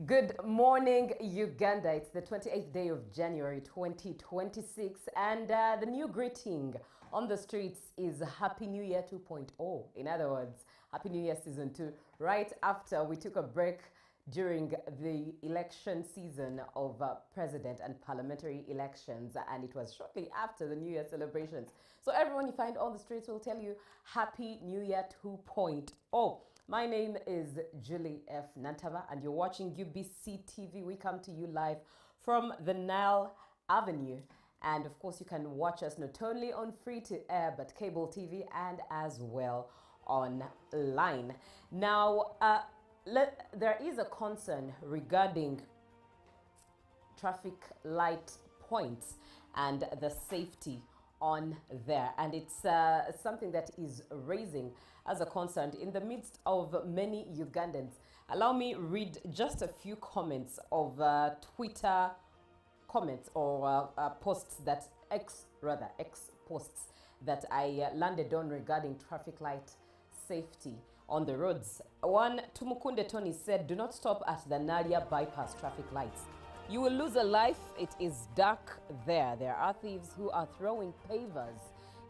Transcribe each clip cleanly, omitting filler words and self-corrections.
Good morning, Uganda. It's the 28th day of January 2026, and the new greeting on the streets is Happy New Year 2.0. In other words, Happy New Year Season 2, right after we took a break during the election season of president and parliamentary elections, and it was shortly after the New Year celebrations. So everyone you find on the streets will tell you Happy New Year 2.0. My name is Julie F. Nantava, and you're watching UBC TV. We come to you live from the Nile Avenue. And of course, you can watch us not only on free to air, but cable TV and as well online. Now, there is a concern regarding traffic light points and the safety on there, and it's something that is raising as a concern in the midst of many Ugandans. Allow me read just a few comments of Twitter comments or posts that X posts that I landed on regarding traffic light safety on the roads. One, Tumukunde Tony said, "Do not stop at the Nalia bypass traffic lights. You will lose a life. It is dark there. There are thieves who are throwing pavers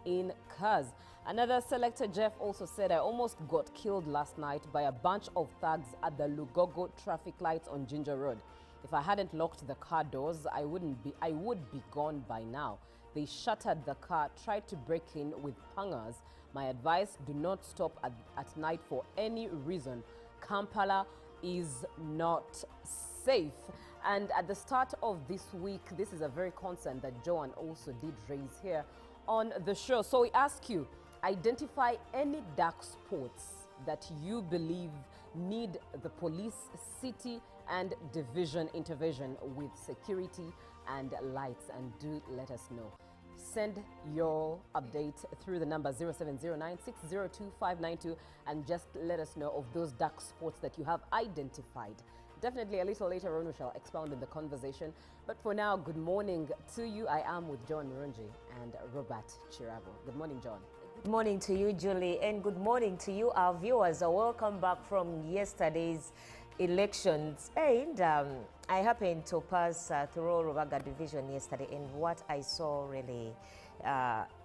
in cars." Another selector, Jeff, also said, "I almost got killed last night by a bunch of thugs at the Lugogo traffic lights on Ginger Road. If I hadn't locked the car doors, I would be gone by now. They shattered the car, tried to break in with pangers. My advice, do not stop at night for any reason. Kampala is not safe." And at the start of this week, this is a very concern that Joan also did raise here on the show. So we ask you, identify any dark spots that you believe need the police, city and division intervention with security and lights, and do let us know. Send your update through the number 0709602592 and just let us know of those dark spots that you have identified. Definitely a little later on we shall expound on the conversation. But for now, good morning to you. I am with John Murunji and Robert Chirabo. Good morning, John. Good morning to you, Julie, and good morning to you, our viewers. Welcome back from yesterday's elections. And I happened to pass through Rubaga division yesterday, and what I saw really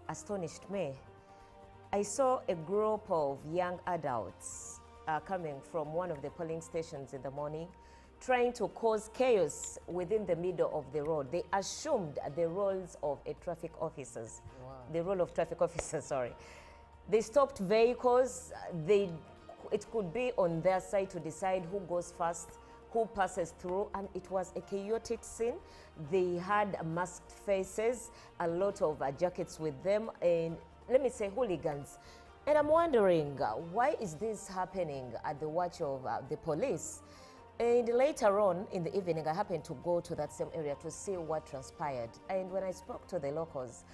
astonished me. I saw a group of young adults coming from one of the polling stations in the morning, trying to cause chaos within the middle of the road. They assumed the roles of traffic officers. Wow. The role of traffic officers, sorry. They stopped vehicles. It could be on their side to decide who goes first, who passes through, and it was a chaotic scene. They had masked faces, a lot of jackets with them, and let me say hooligans. And I'm wondering, why is this happening at the watch of the police? And later on in the evening, I happened to go to that same area to see what transpired. And when I spoke to the locals,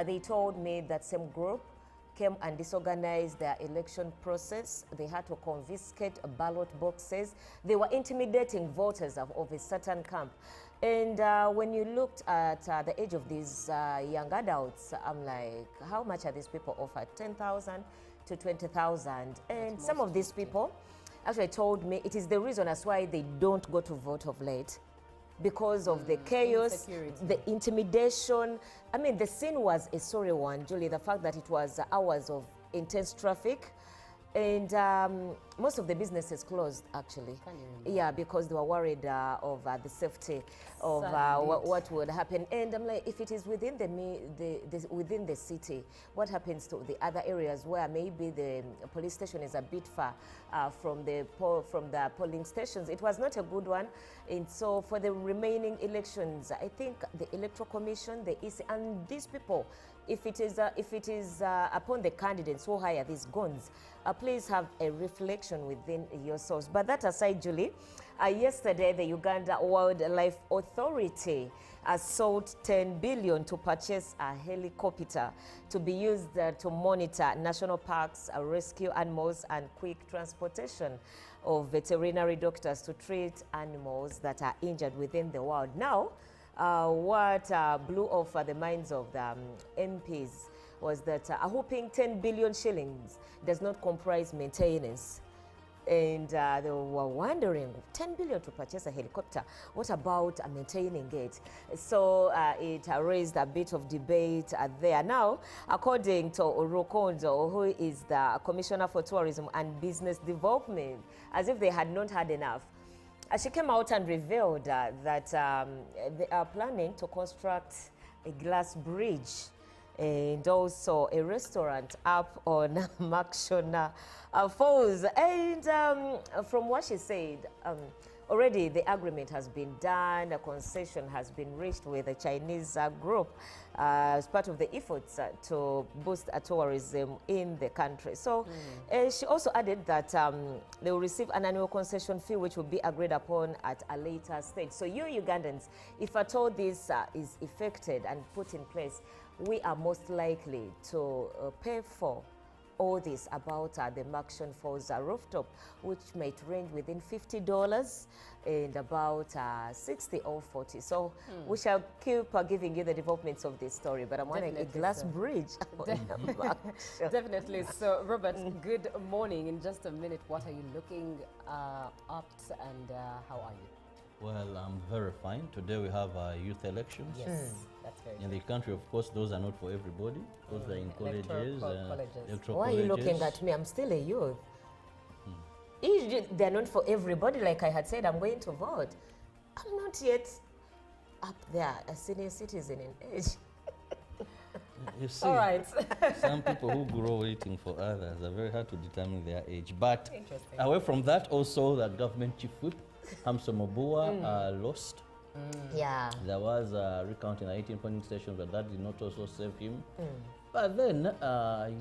they told me that same group came and disorganized their election process. They had to confiscate ballot boxes. They were intimidating voters of a certain camp. And when you looked at the age of these young adults, I'm like, how much are these people offered? 10,000 to 20,000. And some of these people actually told me it is the reason as why they don't go to vote of late, because of the chaos, the intimidation. I mean, the scene was a sorry one, Julie, the fact that it was hours of intense traffic. And most of the businesses closed, actually. Yeah, because they were worried of the safety of what would happen. And I'm like, if it is within within the city, what happens to the other areas where maybe the police station is a bit far from the polling stations? It was not a good one. And so for the remaining elections, I think the Electoral Commission, the EC, and these people, if it is upon the candidates who hire these guns, please have a reflection within yourselves. But that aside, Julie, yesterday the Uganda Wildlife Authority sought 10 billion to purchase a helicopter to be used to monitor national parks, rescue animals, and quick transportation of veterinary doctors to treat animals that are injured within the wild. Now, what blew off the minds of the MPs was that a whopping 10 billion shillings does not comprise maintenance. and they were wondering, 10 billion to purchase a helicopter, what about maintaining it? So it raised a bit of debate there. Now, according to Rukondo, who is the Commissioner for Tourism and Business Development, as if they had not had enough, she came out and revealed that they are planning to construct a glass bridge and also a restaurant up on Makshona Falls. And from what she said, already the agreement has been done, a concession has been reached with a Chinese group as part of the efforts to boost tourism in the country. So she also added that they will receive an annual concession fee which will be agreed upon at a later stage. So you Ugandans, if at all this is effected and put in place, we are most likely to pay for all this about the Makshon Falls rooftop, which might range within $50 and about 60 or 40. So we shall keep giving you the developments of this story, but I'm wondering a glass bridge. Definitely. So, Robert, good morning. In just a minute, what are you looking up and how are you? Well, I'm very fine. Today we have youth elections. Yes, that's very in the country. Of course, those are not for everybody. Those are in colleges. Why are you looking at me? I'm still a youth. They're not for everybody. Like I had said, I'm going to vote. I'm not yet up there, a senior citizen in age. You see, all right. Some people who grow waiting for others are very hard to determine their age. But away from that, also the government chief whip, Hamson Mobua, lost. Yeah. There was a recount in 18 polling stations, but that did not also save him. But then,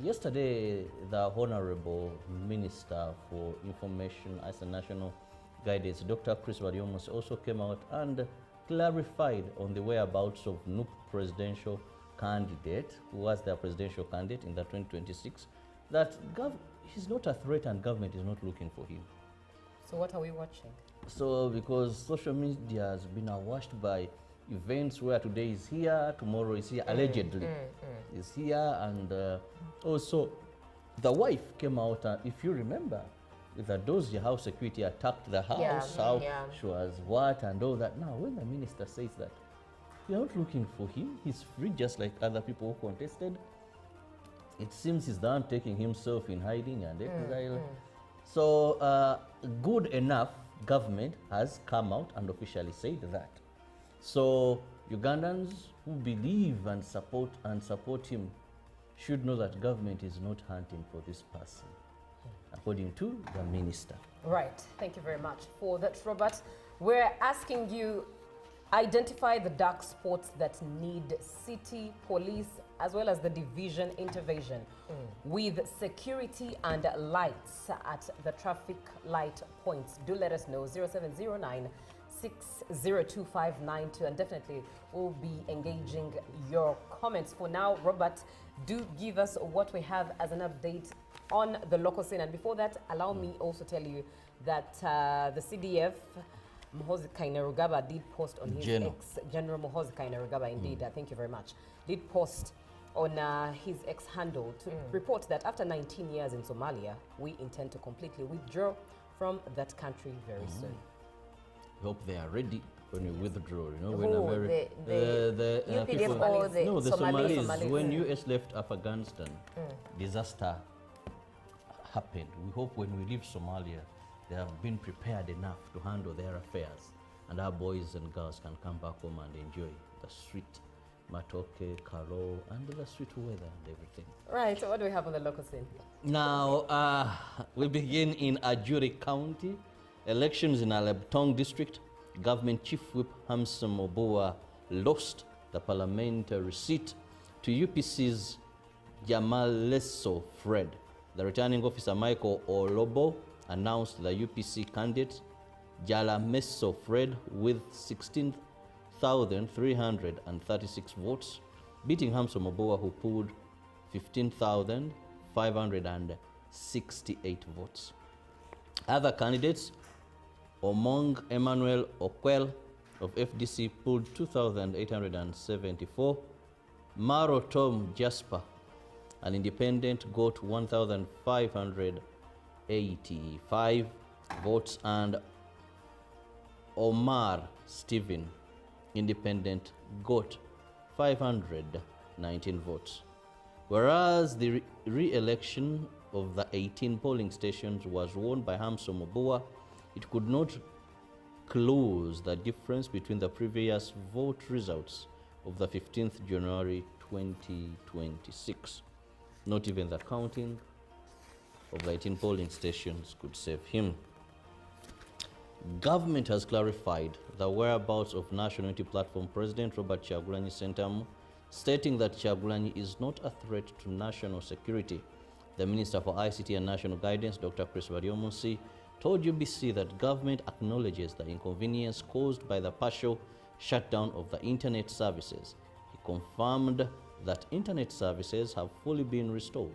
yesterday, the Honorable Minister for Information as a National Guidance, Dr. Chris Waliomos, also came out and clarified on the whereabouts of NUP presidential candidate, who was their presidential candidate in the 2026, that he's not a threat and government is not looking for him. So what are we watching? So because social media has been awashed by events where today is here, tomorrow is here, allegedly is here, and also the wife came out, if you remember, with the Dozier house security attacked the house, how she was what and all that. Now when the minister says that, you're not looking for him, he's free just like other people who contested, it seems he's done taking himself in hiding and exile. So good enough government has come out and officially said that. So Ugandans who believe and support him should know that government is not hunting for this person, according to the minister. Right. Thank you very much for that, Robert. We're asking you, identify the dark spots that need city police as well as the division intervention with security and lights at the traffic light points. Do let us know, 0709 602 and definitely we'll be engaging your comments. For now, Robert, do give us what we have as an update on the local scene. And before that, allow me also tell you that the CDF, Muhoozi Kainerugaba, did post on his General Muhoozi Kainerugaba, indeed, thank you very much, did post on his X handle to report that after 19 years in Somalia, we intend to completely withdraw from that country very soon. We hope they are ready when we withdraw. You know, Who, the UPDF or the Somalis. When US left Afghanistan, disaster happened. We hope when we leave Somalia, they have been prepared enough to handle their affairs, and our boys and girls can come back home and enjoy the sweet matoke, karo, and the sweet weather and everything. Right, so what do we have on the local scene? Now, we begin in Ajuri County. Elections in Alebtong district. Government Chief Whip Hamson Mobua lost the parliamentary seat to UPC's Jamaleso Fred. The returning officer Michael Olobo announced the UPC candidate Jalameso Fred with 16,336 votes, beating Hamson Mobua, who pulled 15,568 votes. Other candidates, Omong Emmanuel Okwel of FDC pulled 2,874. Maro Tom Jasper, an independent, got 1,585. votes, and Omar Stephen, independent, got 519 votes. Whereas the re-election of the 18 polling stations was won by Hamson Mobua, it could not close the difference between the previous vote results of the 15th January 2026. Not even the counting of the 18 polling stations could save him. Government has clarified the whereabouts of National Unity Platform President Robert Kyagulanyi Ssentamu, stating that Kyagulanyi is not a threat to national security. The Minister for ICT and National Guidance, Dr. Chris Baryomunsi, told UBC that government acknowledges the inconvenience caused by the partial shutdown of the internet services. He confirmed that internet services have fully been restored.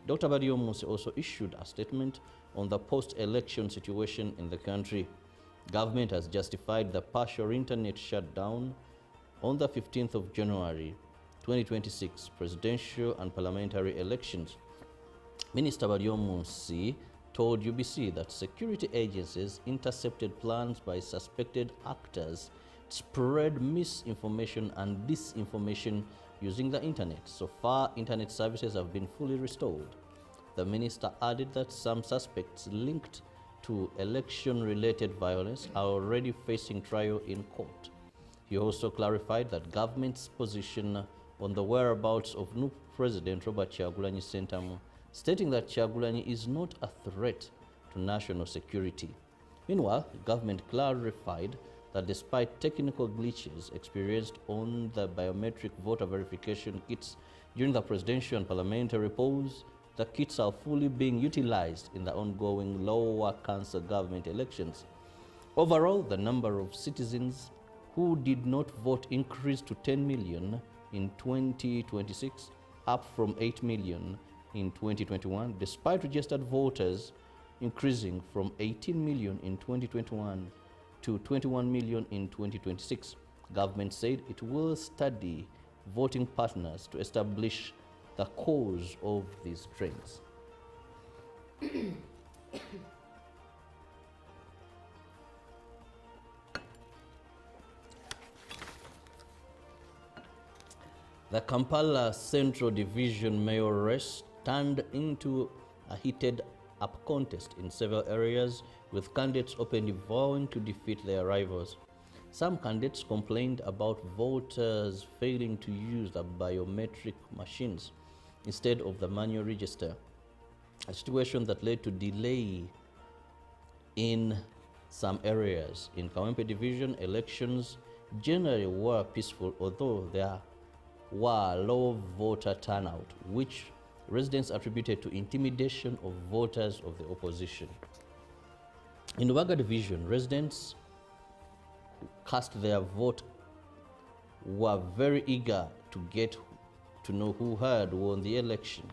Dr. Baryomunsi also issued a statement on the post-election situation in the country. Government has justified the partial internet shutdown on the 15th of January 2026 presidential and parliamentary elections. Minister Baryomunsi told UBC that security agencies intercepted plans by suspected actors to spread misinformation and disinformation using the internet. So far, internet services have been fully restored. The minister added that some suspects linked to election-related violence are already facing trial in court. He also clarified that government's position on the whereabouts of new President Robert Kyagulanyi Ssentamu, stating that Kyagulanyi is not a threat to national security. Meanwhile, the government clarified that despite technical glitches experienced on the biometric voter verification kits during the presidential and parliamentary polls, the kits are fully being utilized in the ongoing lower council government elections. Overall, the number of citizens who did not vote increased to 10 million in 2026, up from 8 million in 2021, despite registered voters increasing from 18 million in 2021 to 21 million in 2026. Government said it will study voting partners to establish the cause of these trends. The Kampala Central Division mayor race turned into a heated up contest in several areas, with candidates openly vowing to defeat their rivals. Some candidates complained about voters failing to use the biometric machines instead of the manual register, a situation that led to delay in some areas. In Kawempe Division, elections generally were peaceful, although there were low voter turnout, which residents attributed to intimidation of voters of the opposition. In Ubaga Division, residents who cast their vote were very eager to get to know who had won the election.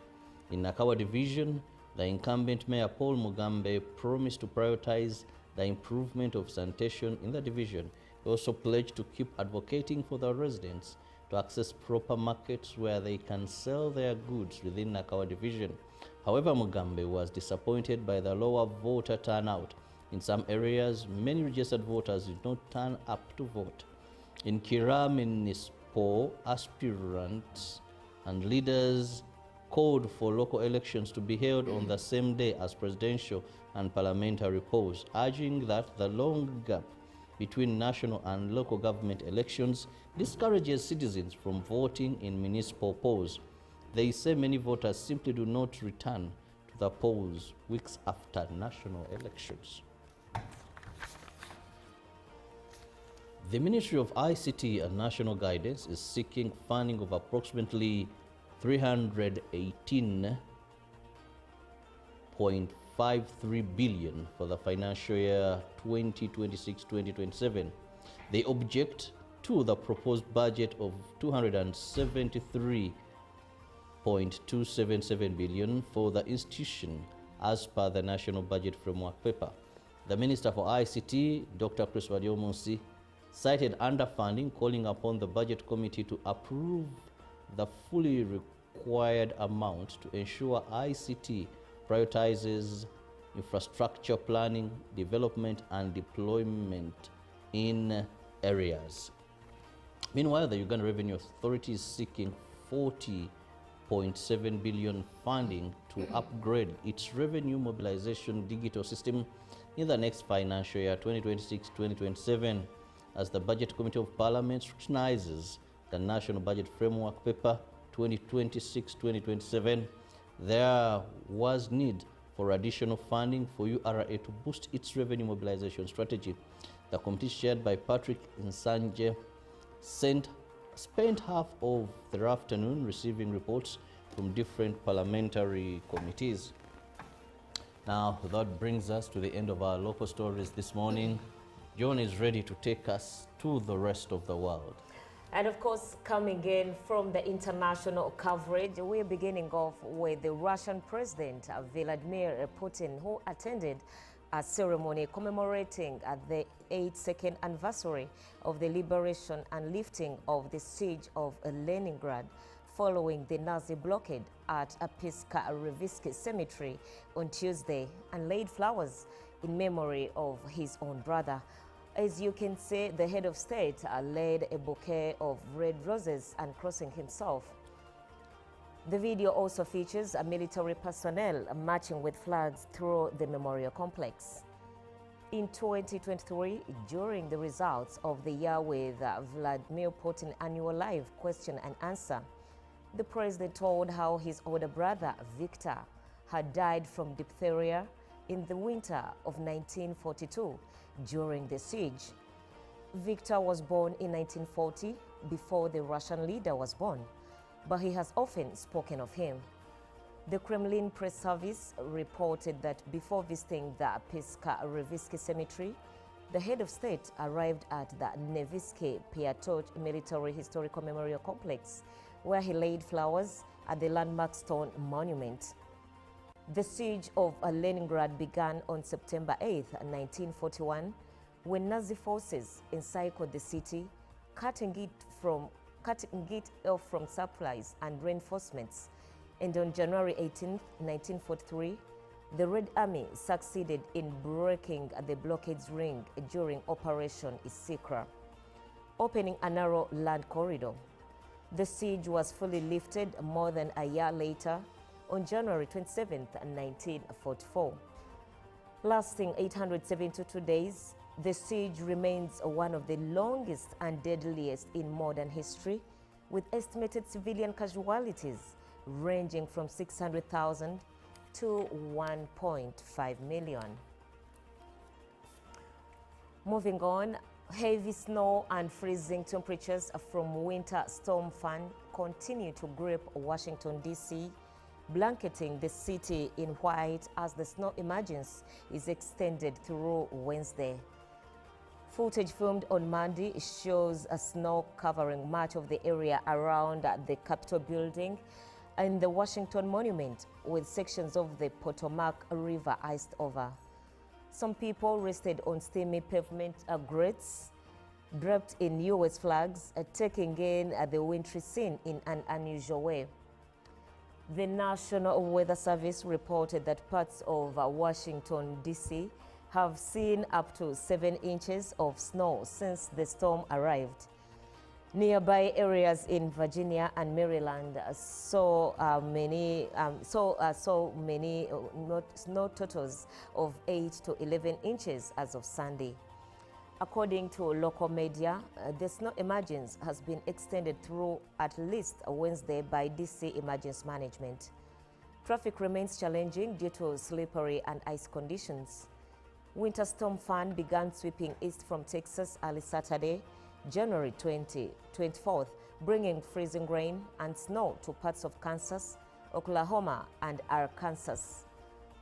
In Nakawa Division, the incumbent Mayor Paul Mugambe promised to prioritize the improvement of sanitation in the division. He also pledged to keep advocating for the residents to access proper markets where they can sell their goods within Nakawa Division. However, Mugambe was disappointed by the lower voter turnout. In some areas, many registered voters did not turn up to vote. In Kira Municipal, aspirants and leaders called for local elections to be held on the same day as presidential and parliamentary polls, urging that the long gap between national and local government elections discourages citizens from voting in municipal polls. They say many voters simply do not return to the polls weeks after national elections. The Ministry of ICT and National Guidance is seeking funding of approximately 318.53 billion for the financial year 2026-2027. They object to the proposed budget of 273.277 billion for the institution as per the National Budget Framework Paper. The Minister for ICT, Dr. Chris Baryomunsi, cited underfunding, calling upon the Budget Committee to approve the fully required amount to ensure ICT prioritizes infrastructure planning, development, and deployment in areas. Meanwhile, the Uganda Revenue Authority is seeking 40.7 billion funding to upgrade its revenue mobilization digital system in the next financial year 2026-2027 as the Budget Committee of Parliament scrutinizes the National Budget Framework Paper 2026-2027. There was need for additional funding for URA to boost its revenue mobilization strategy. The committee, chaired by Patrick Nsanje, spent half of their afternoon receiving reports from different parliamentary committees. Now, that brings us to the end of our local stories this morning. John is ready to take us to the rest of the world. And of course, coming in from the international coverage, we're beginning off with the Russian President Vladimir Putin, who attended a ceremony commemorating the 82nd anniversary of the liberation and lifting of the siege of Leningrad following the Nazi blockade at Piska-Revsky Cemetery on Tuesday, and laid flowers in memory of his own brother. As you can see, the head of state laid a bouquet of red roses and crossing himself. The video also features military personnel marching with flags through the memorial complex. In 2023, during the results of the year with Vladimir Putin annual live question and answer, the president told how his older brother, Victor, had died from diphtheria in the winter of 1942 during the siege. Victor was born in 1940, before the Russian leader was born, but he has often spoken of him. The Kremlin press service reported that before visiting the Piska-Revsky Cemetery, the head of state arrived at the Nevsky Piatoch Military Historical Memorial Complex, where he laid flowers at the landmark stone monument. The siege of Leningrad began on September 8, 1941, when Nazi forces encircled the city, cutting it off from supplies and reinforcements. And on January 18, 1943, the Red Army succeeded in breaking the blockade's ring during Operation Isikra, opening a narrow land corridor. The siege was fully lifted more than a year later, on January 27, 1944. Lasting 872 days, the siege remains one of the longest and deadliest in modern history, with estimated civilian casualties ranging from 600,000 to 1.5 million. Moving on, heavy snow and freezing temperatures from winter storm fan continue to grip Washington, D.C., blanketing the city in white as the snow emergence is extended through Wednesday. Footage filmed on Monday shows a snow covering much of the area around the Capitol building and the Washington Monument, with sections of the Potomac River iced over. Some people rested on steamy pavement grates, draped in U.S. flags, taking in the wintry scene in an unusual way. The National Weather Service reported that parts of Washington, D.C. have seen up to 7 inches of snow since the storm arrived. Nearby areas in Virginia and Maryland saw many snow totals of 8 to 11 inches as of Sunday. According to local media, the snow emergence has been extended through at least Wednesday by DC Emergency Management. Traffic remains challenging due to slippery and ice conditions. Winter storm fan began sweeping east from Texas early Saturday, January 24th, bringing freezing rain and snow to parts of Kansas, Oklahoma, and Arkansas.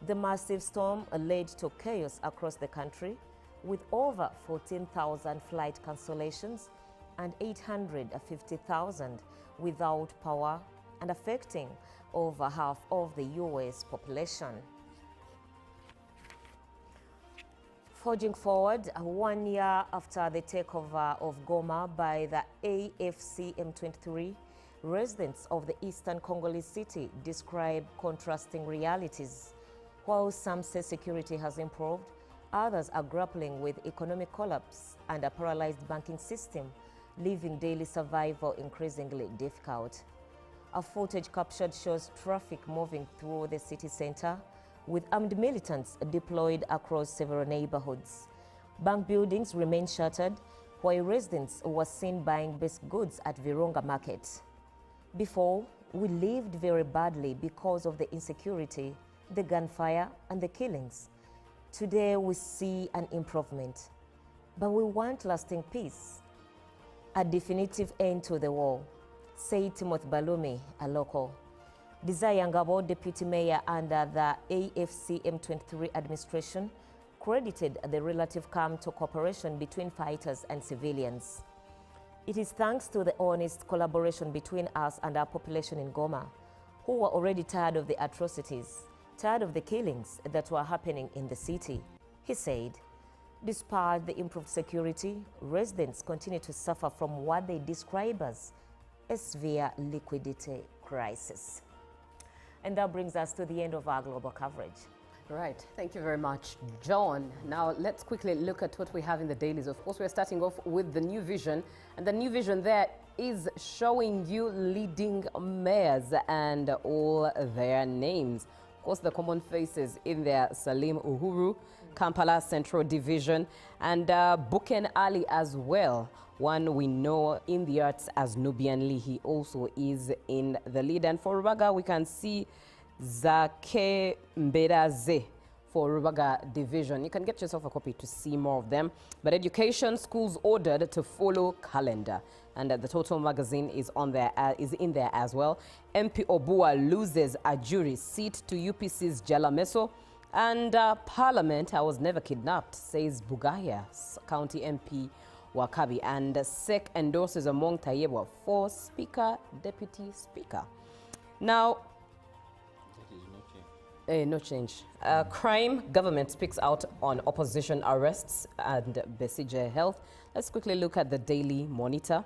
The massive storm led to chaos across the country, with over 14,000 flight cancellations and 850,000 without power, and affecting over half of the U.S. population. Forging forward, 1 year after the takeover of Goma by the AFC M23, residents of the eastern Congolese city describe contrasting realities. While some say security has improved, others are grappling with economic collapse and a paralyzed banking system, leaving daily survival increasingly difficult. A footage captured shows traffic moving through the city center with armed militants deployed across several neighborhoods. Bank buildings remain shuttered, while residents were seen buying basic goods at Virunga Market. Before, we lived very badly because of the insecurity, the gunfire, and the killings. Today, we see an improvement, but we want lasting peace, a definitive end to the war, said Timothy Balumi, a local. Desire Ngabo, deputy mayor under the AFCM23 administration, credited the relative calm to cooperation between fighters and civilians. It is thanks to the honest collaboration between us and our population in Goma, who were already tired of the atrocities, tired of the killings that were happening in the city, he said. Despite the improved security, residents continue to suffer from what they describe as a severe liquidity crisis. And that brings us to the end of our global coverage. Right. Thank you very much, John. Now, let's quickly look at what we have in the dailies. Of course, we're starting off with the new vision. And the new vision there is showing you leading mayors and all their names. Of course, the common faces in there, Salim Uhuru, Kampala Central Division, and Buken Ali as well. One we know in the arts as Nubian Lee. He also is in the lead. And for Rubaga, we can see Zake Mberaze for Rubaga Division. You can get yourself a copy to see more of them. But education, schools ordered to follow calendar. And the Total magazine is on there, is in there as well. MP Obua loses a jury seat to UPC's Jalameso. And Parliament, I was never kidnapped, says Bugaya, County MP Wakabi. And SEC endorses among Tayebwa for Speaker, Deputy Speaker. Now, no change. Crime, government speaks out on opposition arrests and Besige Health. Let's quickly look at the Daily Monitor.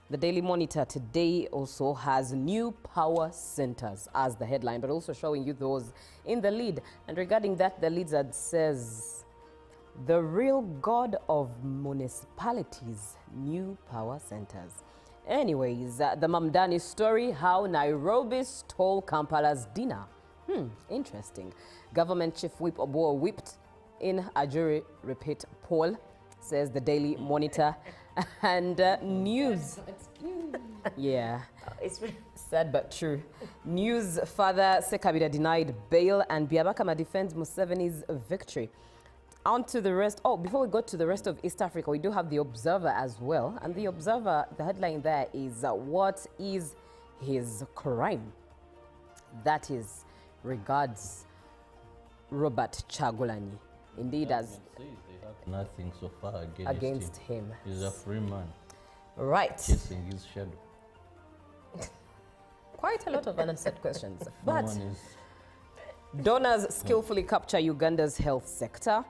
The Daily Monitor today also has new power centers as the headline, but also showing you those in the lead. And regarding that, the lead ad says, the real god of municipalities, new power centers. Anyways, the Mamdani story, how Nairobi stole Kampala's dinner. Interesting. Government Chief Whip Oboa whipped in a jury repeat poll, says the Daily Monitor. And news. Yeah, It's really sad but true. News, Father Sekabida denied bail and Biabakama defends Museveni's victory. On to the rest. Oh, before we go to the rest of East Africa, we do have the Observer as well. And the Observer, the headline there is, what is his crime? That is regards Robert Chagulani. Indeed, as They have nothing so far against him. He's a free man, Right. chasing his shadow. Quite a lot of unanswered questions. No But one is. donors skillfully capture Uganda's health sector,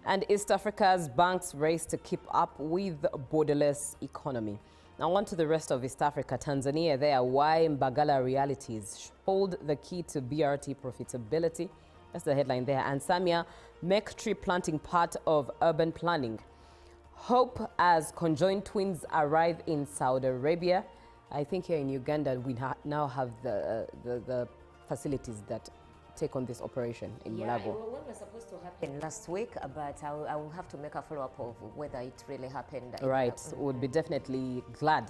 and East Africa's banks race to keep up with borderless economy. Now on to the rest of East Africa. Tanzania there, why Mbagala realities hold the key to BRT profitability. That's the headline there. And Samia, make tree planting part of urban planning. Hope as conjoined twins arrive in Saudi Arabia. I think here in Uganda we now have the facilities that take on this operation in Mulago. One was supposed to happen last week, but I will have to make a follow-up of whether it really happened. Right, would be definitely glad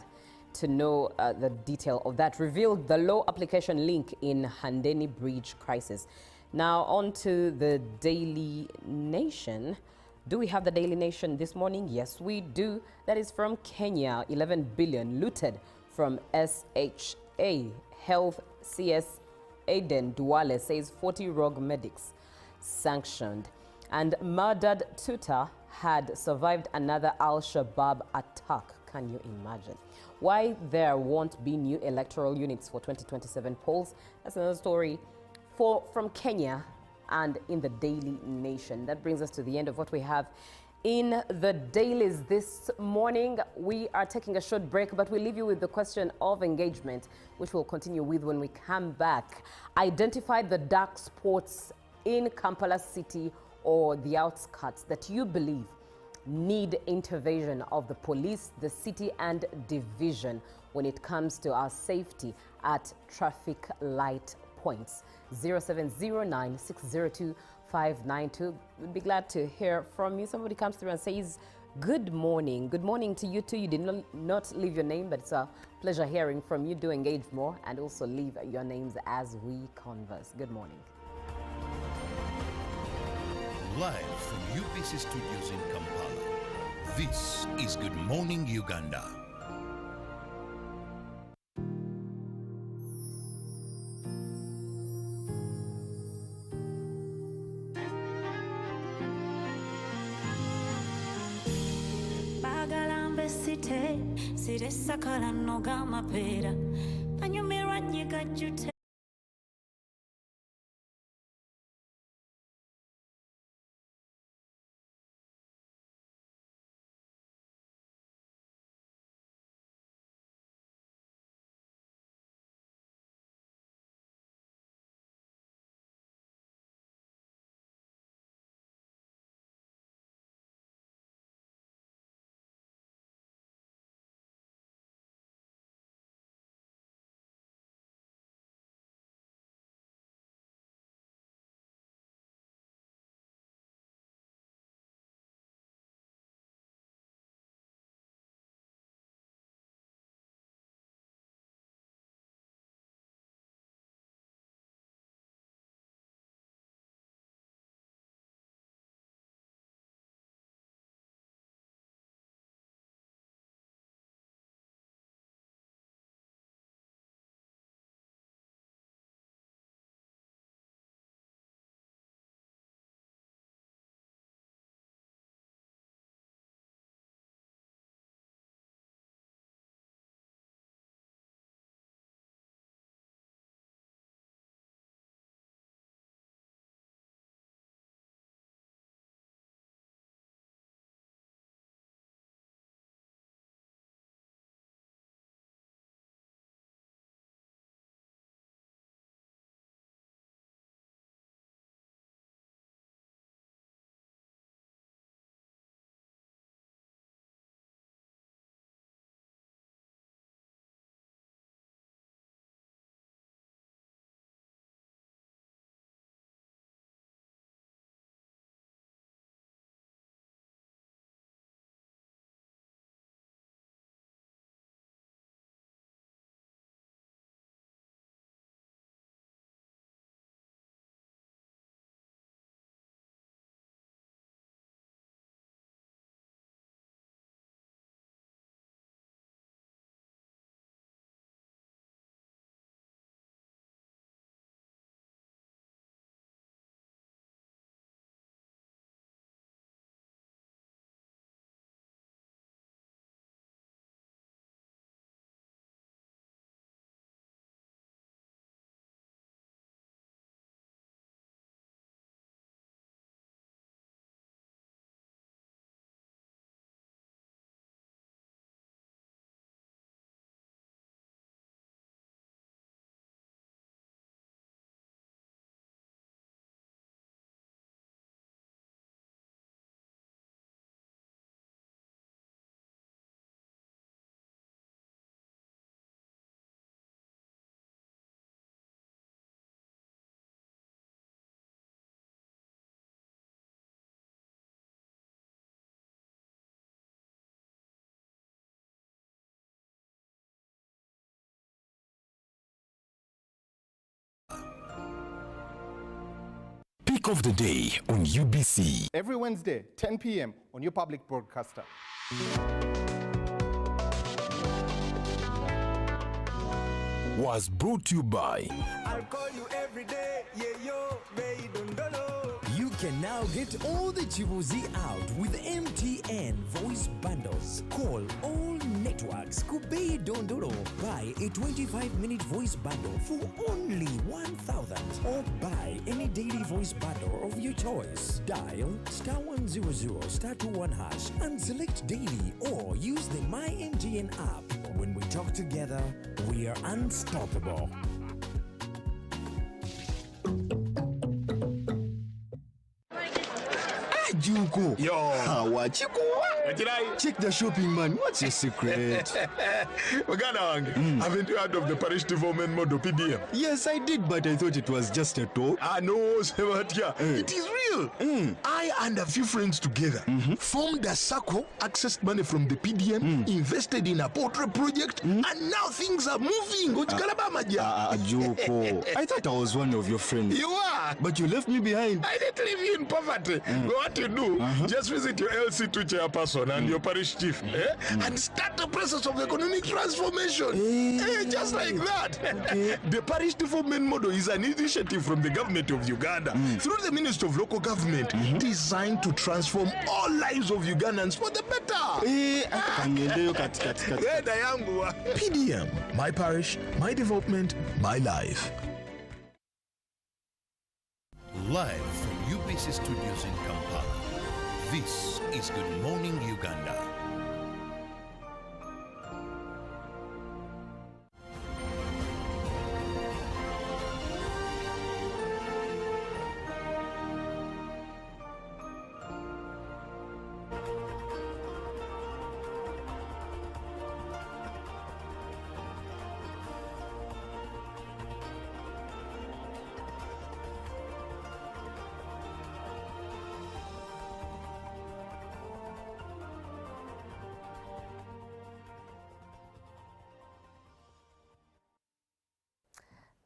to know the detail of that. Revealed the low application link in Handeni Bridge crisis. Now on to the Daily Nation. Do we have the Daily Nation this morning? Yes, we do. That is from Kenya. 11 billion looted from SHA. Health CS Aiden Duale says 40 rogue medics sanctioned. And murdered tutor had survived another Al-Shabaab attack. Can you imagine? Why there won't be new electoral units for 2027 polls? That's another story from Kenya and in the Daily Nation. That brings us to the end of what we have in the dailies this morning. We are taking a short break, but we leave you with the question of engagement, which we'll continue with when we come back. Identify the dark sports in Kampala city or the outskirts that you believe need intervention of the police, the city and division when it comes to our safety at traffic light points. 0709602592. We'd be glad to hear from you. Somebody comes through and says, good morning. Good morning to you too. You did not leave your name, but it's a pleasure hearing from you. Do engage more and also leave your names as we converse. Good morning. Live from UBC Studios in Kampala, this is Good Morning Uganda. Bagalambe site, sire sakala noga mapera, panyumira nyiga jute. Peak of the day on UBC. Every Wednesday, 10 p.m. on your public broadcaster. Was brought to you by I'll call you every day, yeah, yo, baby, don't know. You can now get all the Chibuzi out with MTN voice bundles. Call all networks. Kubei Dondoro. Buy a 25-minute voice bundle for only 1,000. Or buy any daily voice bundle of your choice. Dial *100 *21 hash and select daily or use the My MTN app. When we talk together, we are unstoppable. Ajuko. Yo. Check the shopping, man. What's your secret? Uganda wange, haven't you heard of the parish development model PDM? Yes, I did, but I thought it was just a talk. No, Sebatia. It is real. I and a few friends together formed a circle, accessed money from the PDM, invested in a portrait project, and now things are moving. Ajuko. I thought I was one of your friends. You are. But you left me behind. I didn't leave you in poverty. What you do, just visit your LC2 chairperson and your parish chief and start the process of economic transformation. Just like that. The parish development model is an initiative from the government of Uganda through the Ministry of Local Government designed to transform all lives of Ugandans for the better. PDM, my parish, my development, my life. Live from UBC Studios in Kampala, this is Good Morning Uganda.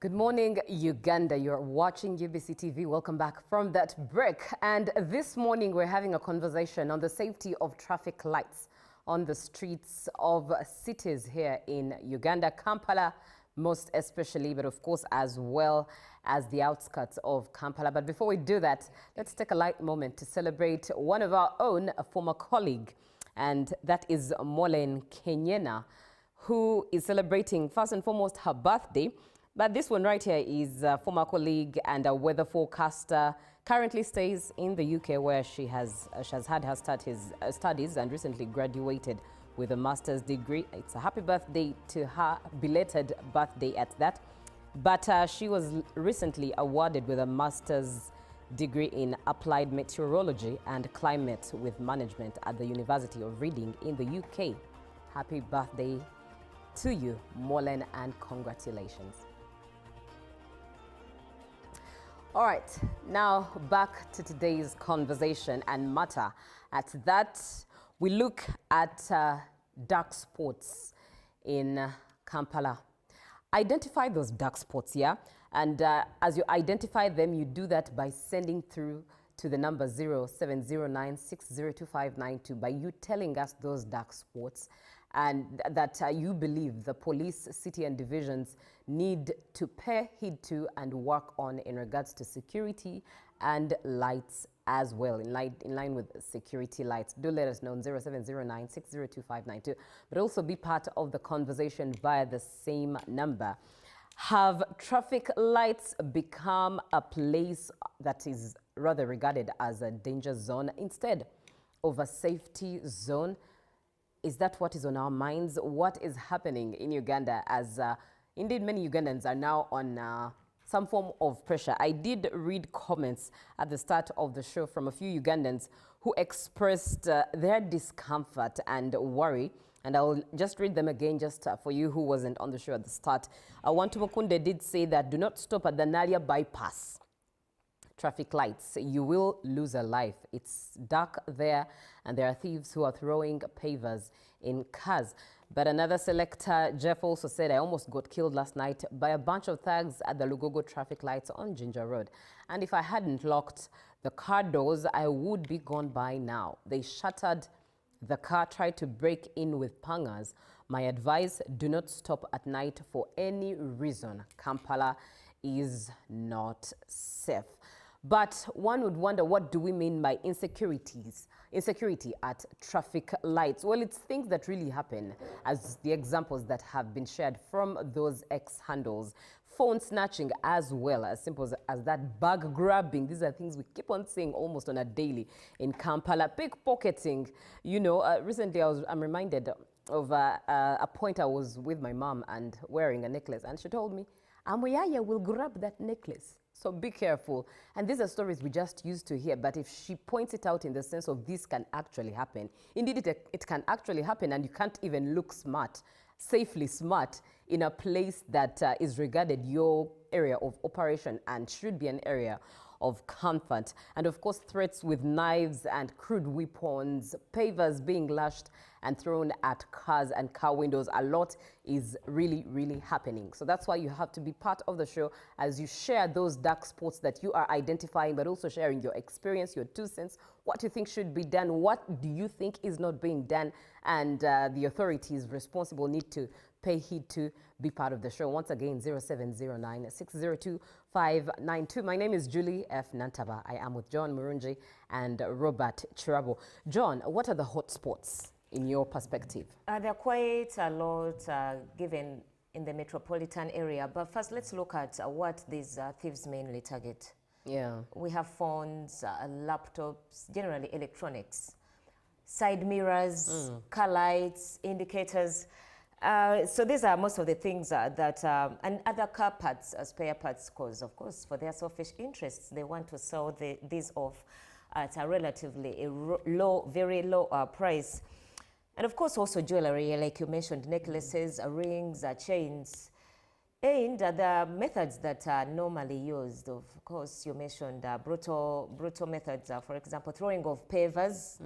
Good morning, Uganda. You're watching UBC TV. Welcome back from that break. And this morning, we're having a conversation on the safety of traffic lights on the streets of cities here in Uganda, Kampala, most especially, but of course, as well as the outskirts of Kampala. But before we do that, let's take a light moment to celebrate one of our own, a former colleague, and that is Molen Kenyena, who is celebrating, first and foremost, her birthday. But this one right here is a former colleague and a weather forecaster, currently stays in the UK where she has had her studies and recently graduated with a master's degree. It's a happy birthday to her, belated birthday at that. But she was recently awarded with a master's degree in applied meteorology and climate with management at the University of Reading in the UK. Happy birthday to you, Molen, and congratulations. All right, now back to today's conversation and matter. At that, we look at dark spots in Kampala. Identify those dark spots, yeah? And as you identify them, you do that by sending through to the number 0709602592 by you telling us those dark spots and that you believe the police, city and divisions need to pay heed to and work on in regards to security and lights as well, in line with security lights. Do let us know on 0709602592, but also be part of the conversation via the same number. Have traffic lights become a place that is rather regarded as a danger zone instead of a safety zone? Is that what is on our minds? What is happening in Uganda as indeed many Ugandans are now on some form of pressure? I did read comments at the start of the show from a few Ugandans who expressed their discomfort and worry. And I'll just read them again just for you who wasn't on the show at the start. Wantu Mukunde did say that do not stop at the Nalia bypass traffic lights. You will lose a life. It's dark there and there are thieves who are throwing pavers in cars. But another selector, Jeff, also said, I almost got killed last night by a bunch of thugs at the Lugogo traffic lights on Ginger Road. And if I hadn't locked the car doors, I would be gone by now. They shattered the car, tried to break in with pangas. My advice, do not stop at night for any reason. Kampala is not safe. But one would wonder, what do we mean by insecurity at traffic lights? Well, it's things that really happen, as the examples that have been shared from those X handles. Phone snatching as well, as simple as that, bag grabbing. These are things we keep on seeing almost on a daily in Kampala. Pickpocketing, you know, recently I'm reminded of a point I was with my mom and wearing a necklace, and she told me, Amoyaya will grab that necklace. So be careful. And these are stories we just used to hear, but if she points it out in the sense of this can actually happen, indeed it can actually happen, and you can't even look smart, safely smart, in a place that is regarded your area of operation and should be an area of comfort. And of course, threats with knives and crude weapons, pavers being lashed and thrown at cars and car windows. A lot is really, really happening. So that's why you have to be part of the show as you share those dark spots that you are identifying, but also sharing your experience, your 2 cents, what you think should be done, what do you think is not being done, and the authorities responsible need to pay heed to. Be part of the show. Once again, 0709 602 592. My name is Julie F. Nantaba. I am with John Murunji and Robert Chirabo. John, what are the hot spots in your perspective? There are quite a lot given in the metropolitan area, but first let's look at what these thieves mainly target. Yeah. We have phones, laptops, generally electronics, side mirrors, car lights, indicators. So these are most of the things that, and other car parts, spare parts, because of course for their selfish interests, they want to sell these off at a relatively low, very low price. And of course also jewelry, like you mentioned, necklaces, rings, chains. And the methods that are normally used, of course, you mentioned brutal methods, for example, throwing of pavers,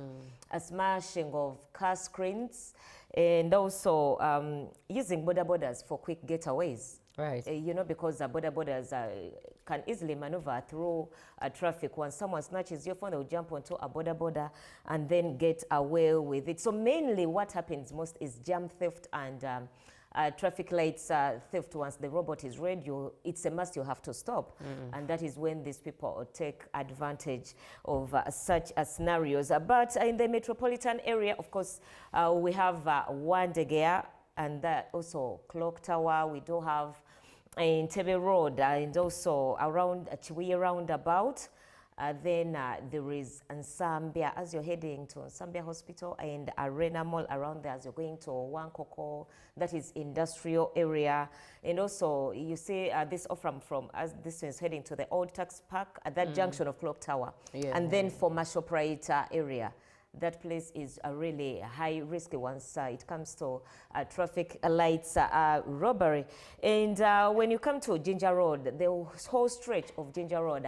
smashing of car screens, and also using border borders for quick getaways. Right. You know, because border borders can easily maneuver through traffic. Once someone snatches your phone, they'll jump onto a border and then get away with it. So mainly what happens most is jam theft and traffic lights theft. Once the robot is red, it's a must, you have to stop. And that is when these people take advantage of such scenarios. But in the metropolitan area, of course, we have Wandegea and also Clock Tower. We do have in Tebe Road and also around Chiwi roundabout. Then there is Nsambia as you're heading to Nsambia Hospital, and Arena Mall around there as you're going to Wankoko, that is industrial area. And also you see this from as this is heading to the old tax park at that junction of Clock Tower. Yeah. And then for Mashoprite area. That place is a really high risk once it comes to traffic lights robbery. And when you come to Ginger Road, the whole stretch of Ginger Road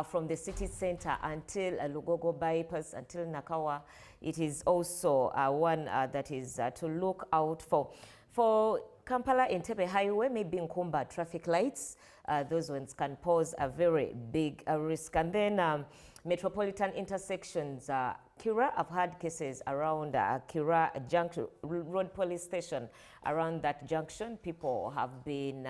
from the city center until Lugogo bypass, until Nakawa, it is also one that is to look out for. For Kampala Entebbe Highway, maybe Nkumba traffic lights, those ones can pose a very big risk. And then metropolitan intersections, Kira, I've had cases around Kira Junction, Road Police Station. Around that junction, people have been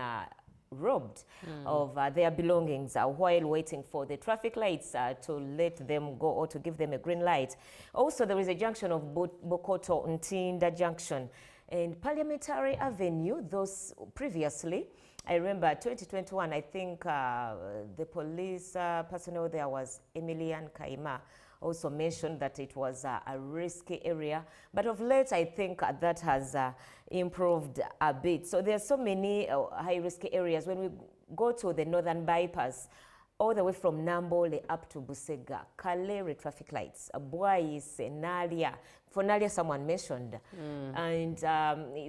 robbed of their belongings while waiting for the traffic lights to let them go or to give them a green light. Also, there is a junction of Bokoto Ntinda Junction and Parliamentary Avenue. Those previously, I remember 2021, I think the police personnel there was Emilian Kaima, also mentioned that it was a risky area. But of late, I think that has improved a bit. So there are so many high-risk areas. When we go to the northern bypass, all the way from Nambole up to Busega, Kalere traffic lights, Bwais, Nalia. For Nalia, someone mentioned. And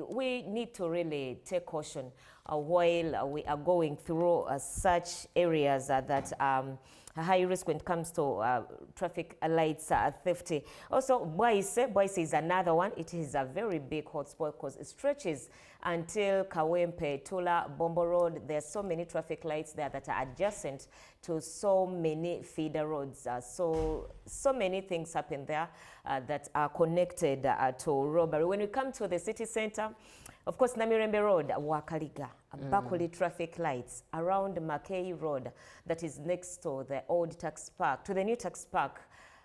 we need to really take caution while we are going through such areas that high risk when it comes to traffic lights theft. Also, Bwais is another one. It is a very big hotspot because it stretches until Kawempe, Tula, Bombo Road. There are so many traffic lights there that are adjacent to so many feeder roads. So many things happen there that are connected to robbery. When we come to the city center, of course, Namirembe Road, Wakaliga, Bakuli traffic lights around Makei Road, that is next to the old tax park, to the new tax park.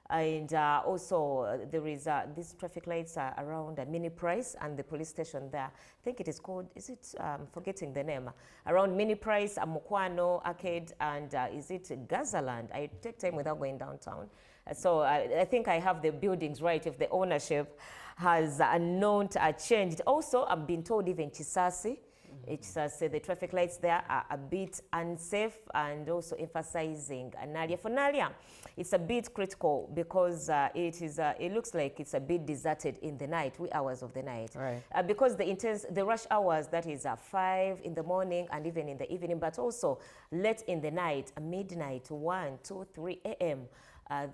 And also there is these traffic lights around Mini Price and the police station there. I think it is called, is it, forgetting the name, around Mini Price, Mukwano Arcade, and is it Gazaland? I take time without going downtown. So I think I have the buildings right if the ownership has not changed. Also, I've been told even Chisasi It's say the traffic lights there are a bit unsafe, and also emphasizing Nalia. For Nalia, it's a bit critical because it looks like it's a bit deserted in the night, wee hours of the night. Right. Because the rush hours, that is 5 in the morning and even in the evening, but also late in the night, midnight, 1, 2, 3 a.m.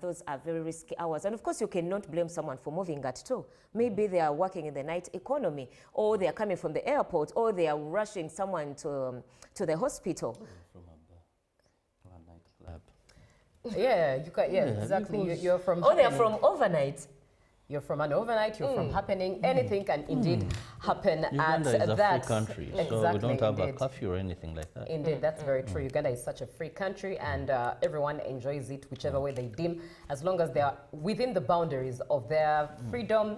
Those are very risky hours. And of course, you cannot blame someone for moving at 2. Maybe they are working in the night economy, or they are coming from the airport, or they are rushing someone to the hospital. From a nightclub. Yeah, you can, yeah, exactly. You're from. Oh, they are from overnight. You're from an overnight, you're from happening. Anything can indeed happen Uganda at is a that. free country, so Exactly, we don't have a indeed. curfew or anything like that. Indeed, that's very true. Uganda is such a free country, and everyone enjoys it whichever way they deem, as long as they are within the boundaries of their freedom,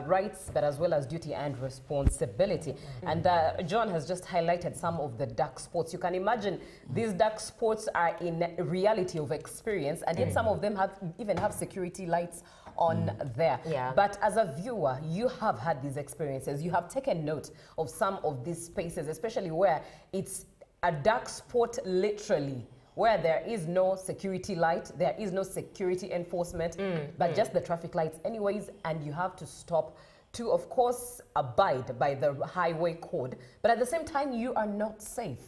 rights, but as well as duty and responsibility. And John has just highlighted some of the dark spots. You can imagine these dark spots are in reality of experience, and yet some of them even have security lights on there. Yeah. But as a viewer, you have had these experiences. You have taken note of some of these spaces, especially where it's a dark spot literally, where there is no security light, there is no security enforcement, but just the traffic lights anyways, and you have to stop to, of course, abide by the highway code. But at the same time, you are not safe.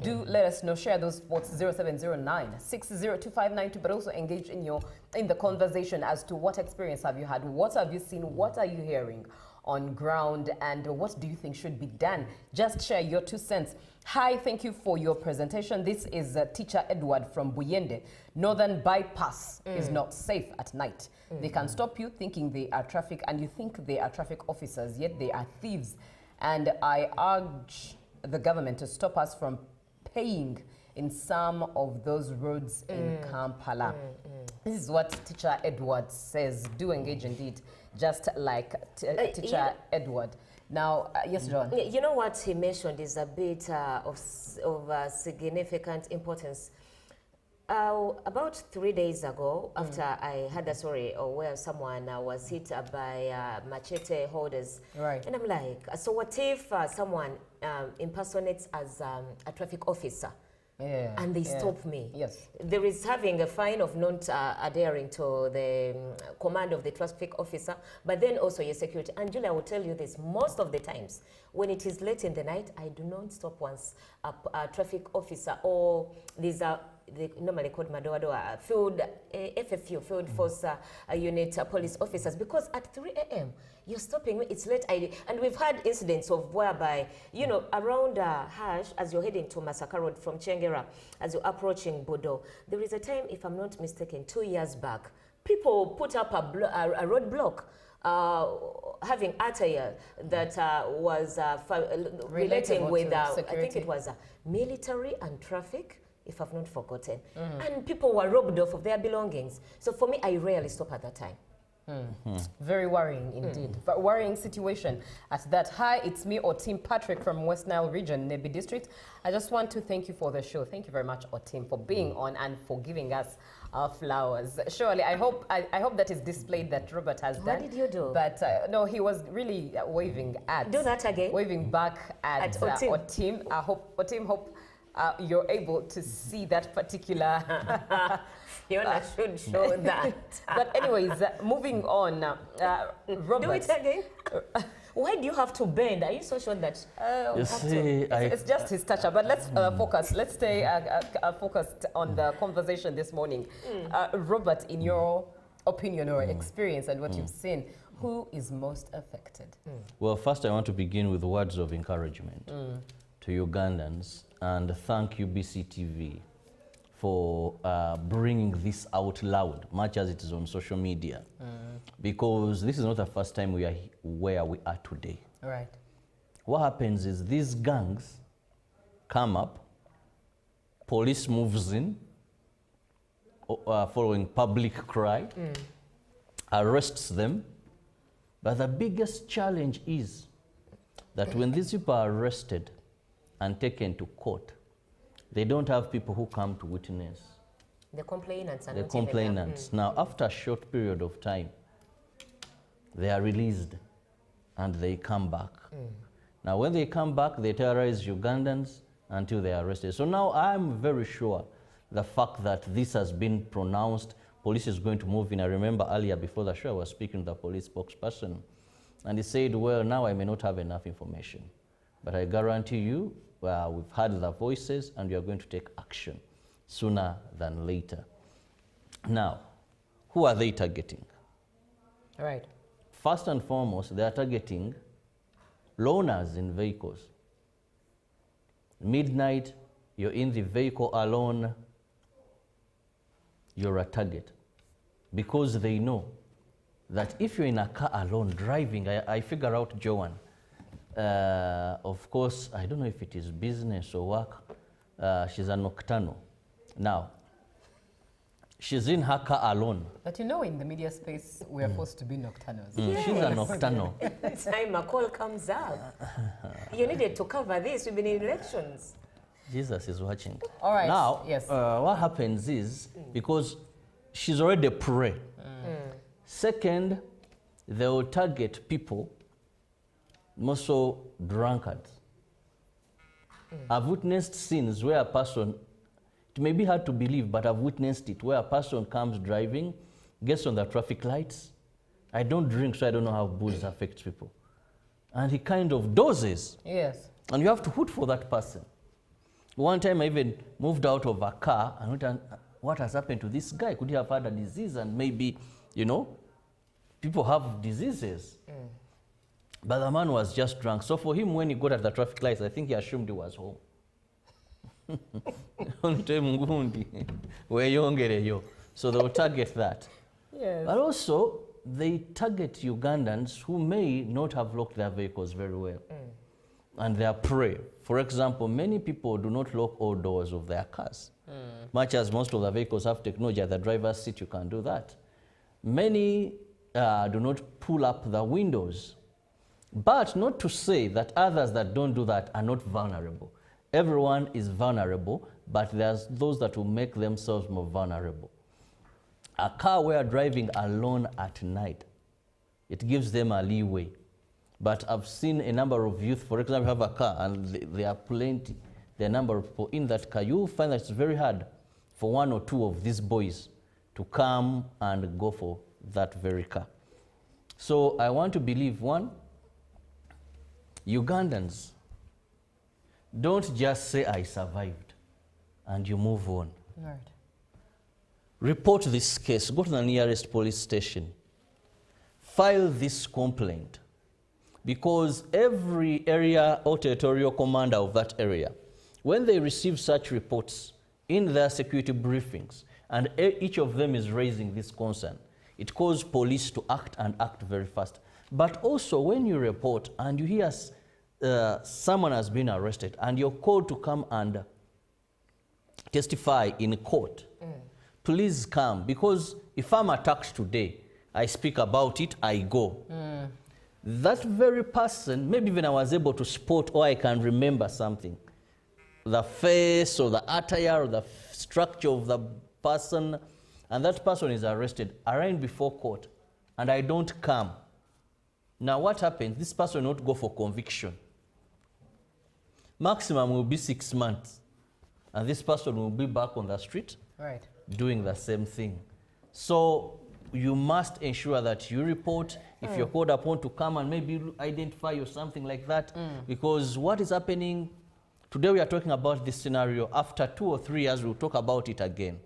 Do let us know, share those spots, 0709 602592, but also engage in the conversation as to what experience have you had, what have you seen, what are you hearing on ground, and what do you think should be done? Just share your 2 cents. Hi, thank you for your presentation. This is Teacher Edward from Buyende. Northern bypass is not safe at night. They can stop you thinking they are traffic, and you think they are traffic officers, yet they are thieves. And I urge the government to stop us from paying in some of those roads in Kampala. This is what Teacher Edward says. Do engage indeed, just like Teacher Edward. Now, yes, John. You know what he mentioned is a bit of significant importance. About 3 days ago, after I had a story where someone was hit by machete holders, Right. And I'm like, so what if someone impersonates as a traffic officer? Yeah, And they stop me. Yes. There is having a fine of not adhering to the command of the traffic officer, but then also your security. And Julia, I will tell you this, most of the times, when it is late in the night, I do not stop once a traffic officer, or these are they normally called Madoadoa, field FFU, Field Force Unit police officers, because at 3 a.m. you're stopping me, it's late. And we've had incidents of whereby, you know, around Hash, as you're heading to Masaka Road from Chengera, as you're approaching Bodo, there is a time, if I'm not mistaken, 2 years back, people put up a roadblock having attire that was relating with, I think it was military and traffic, if I've not forgotten. And people were robbed off of their belongings. So for me, I rarely stop at that time. Very worrying indeed. But worrying situation at that. Hi, it's me, Otim Patrick from West Nile Region, Nebi District. I just want to thank you for the show. Thank you very much, Otim, for being on and for giving us our flowers. Surely, I hope that is displayed that Robert has done. What did you do? But no, he was really waving at. Do that again. Waving back at Otim. I hope, Otim, you're able to see that particular. Fiona should show that. But anyways, moving on. Robert. Do it again. Why do you have to bend? Are you so sure that You see, it's just his stature. But let's focus. Let's stay focused on the conversation this morning. Robert, in your opinion or experience and what you've seen, who is most affected? Well, first I want to begin with words of encouragement to Ugandans, and thank you BCTV for bringing this out loud, much as it is on social media, because this is not the first time we are where we are today. Right. What happens is these gangs come up, police moves in, following public cry, arrests them, but the biggest challenge is that when these people are arrested and taken to court, they don't have people who come to witness. the complainants are The not complainants. Now, after a short period of time, they are released and they come back. Now, when they come back, they terrorize Ugandans until they are arrested. So now I'm very sure the fact that this has been pronounced, police is going to move in. I remember earlier before the show, I was speaking to the police spokesperson, and he said, well, now I may not have enough information, but I guarantee you, we've heard the voices and we are going to take action sooner than later. Now, who are they targeting? All right. First and foremost, they are targeting loners in vehicles. Midnight, you're in the vehicle alone, you're a target. Because they know that if you're in a car alone driving, I figure out Joanne. Of course, I don't know if it is business or work. She's a nocturnal. Now, she's in her car alone. But you know, in the media space, we are forced to be nocturnals. She's a nocturnal. Every time a call comes up, you needed to cover this. We've been in elections. Jesus is watching. All right. Now, yes. What happens is, because she's already prey. Second, they will target people, more so drunkards. I've witnessed scenes where a person, it may be hard to believe, but I've witnessed it, where a person comes driving, gets on the traffic lights. I don't drink, so I don't know how booze affects people. And he kind of dozes. Yes. And you have to hoot for that person. One time I even moved out of a car and went, what has happened to this guy? Could he have had a disease? And maybe, you know, people have diseases. But the man was just drunk. So for him, when he got at the traffic lights, I think he assumed he was home. So they'll target that. Yes. But also, they target Ugandans who may not have locked their vehicles very well. And they are prey. For example, many people do not lock all doors of their cars. Much as most of the vehicles have technology at the driver's seat, you can do that. Many do not pull up the windows. But not to say that others that don't do that are not vulnerable. Everyone is vulnerable, but there's those that will make themselves more vulnerable. A car where driving alone at night, it gives them a leeway. But I've seen a number of youth, for example, have a car and there are plenty, there are a number of people in that car. You'll find that it's very hard for one or two of these boys to come and go for that very car. So I want to believe, one, Ugandans, don't just say I survived and you move on. Right. Report this case, go to the nearest police station, file this complaint, because every area or territorial commander of that area, when they receive such reports in their security briefings, and each of them is raising this concern, it calls police to act and act very fast. But also when you report and you hear someone has been arrested and you're called to come and testify in court, please come, because if I'm attacked today, I speak about it, I go. That very person, maybe even I was able to spot or I can remember something. The face or the attire or the structure of the person, and that person is arrested, arraigned before court, and I don't come. Now what happens? This person will not go for conviction. Maximum will be 6 months, and this person will be back on the street, Right. doing the same thing. So you must ensure that you report if you're called upon to come and maybe identify or something like that. Because what is happening, today we are talking about this scenario. After 2 or 3 years, we'll talk about it again.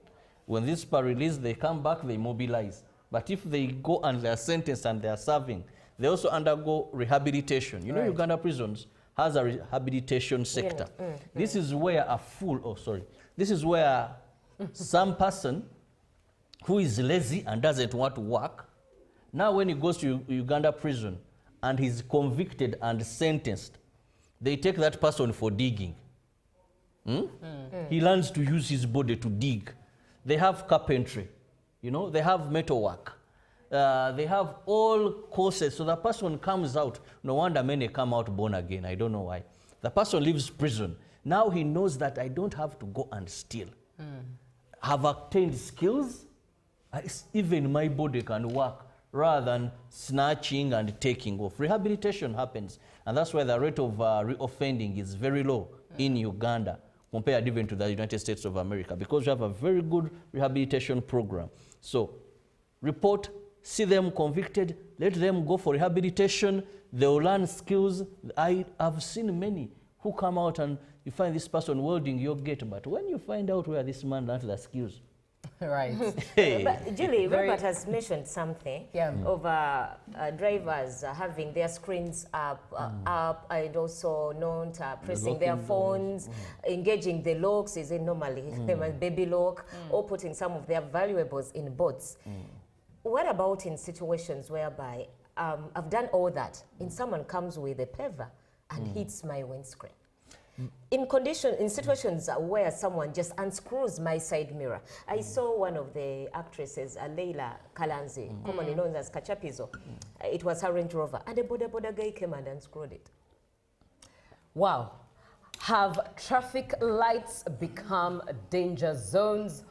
When this people are released, they come back, they mobilize. But if they go and they are sentenced and they are serving, they also undergo rehabilitation. You know, Right. Uganda prisons has a rehabilitation sector. This is where a fool, this is where some person who is lazy and doesn't want to work, now when he goes to Uganda prison and he's convicted and sentenced, they take that person for digging. He learns to use his body to dig. They have carpentry, you know, they have metalwork. They have all courses, so the person comes out. No wonder many come out born again, I don't know why. The person leaves prison. Now he knows that I don't have to go and steal. Have obtained skills, even my body can work. rather than snatching and taking off. Rehabilitation happens, and that's why the rate of reoffending is very low in Uganda compared even to the United States of America, because we have a very good rehabilitation program. So report, see them convicted, let them go for rehabilitation, they'll learn skills. I have seen many who come out and you find this person welding your gate, but when you find out where this man learned the skills, right. hey. But Julie, Robert has mentioned something of drivers having their screens up and also not pressing their phones, engaging the locks, is it normally baby lock, or putting some of their valuables in boats. What about in situations whereby I've done all that and someone comes with a paver and hits my windscreen? In situations where someone just unscrews my side mirror. I saw one of the actresses, Leila Kalanzi, commonly known as Kachapizo. It was her Range Rover, and a boda guy came and unscrewed it. Wow. Have traffic lights become danger zones,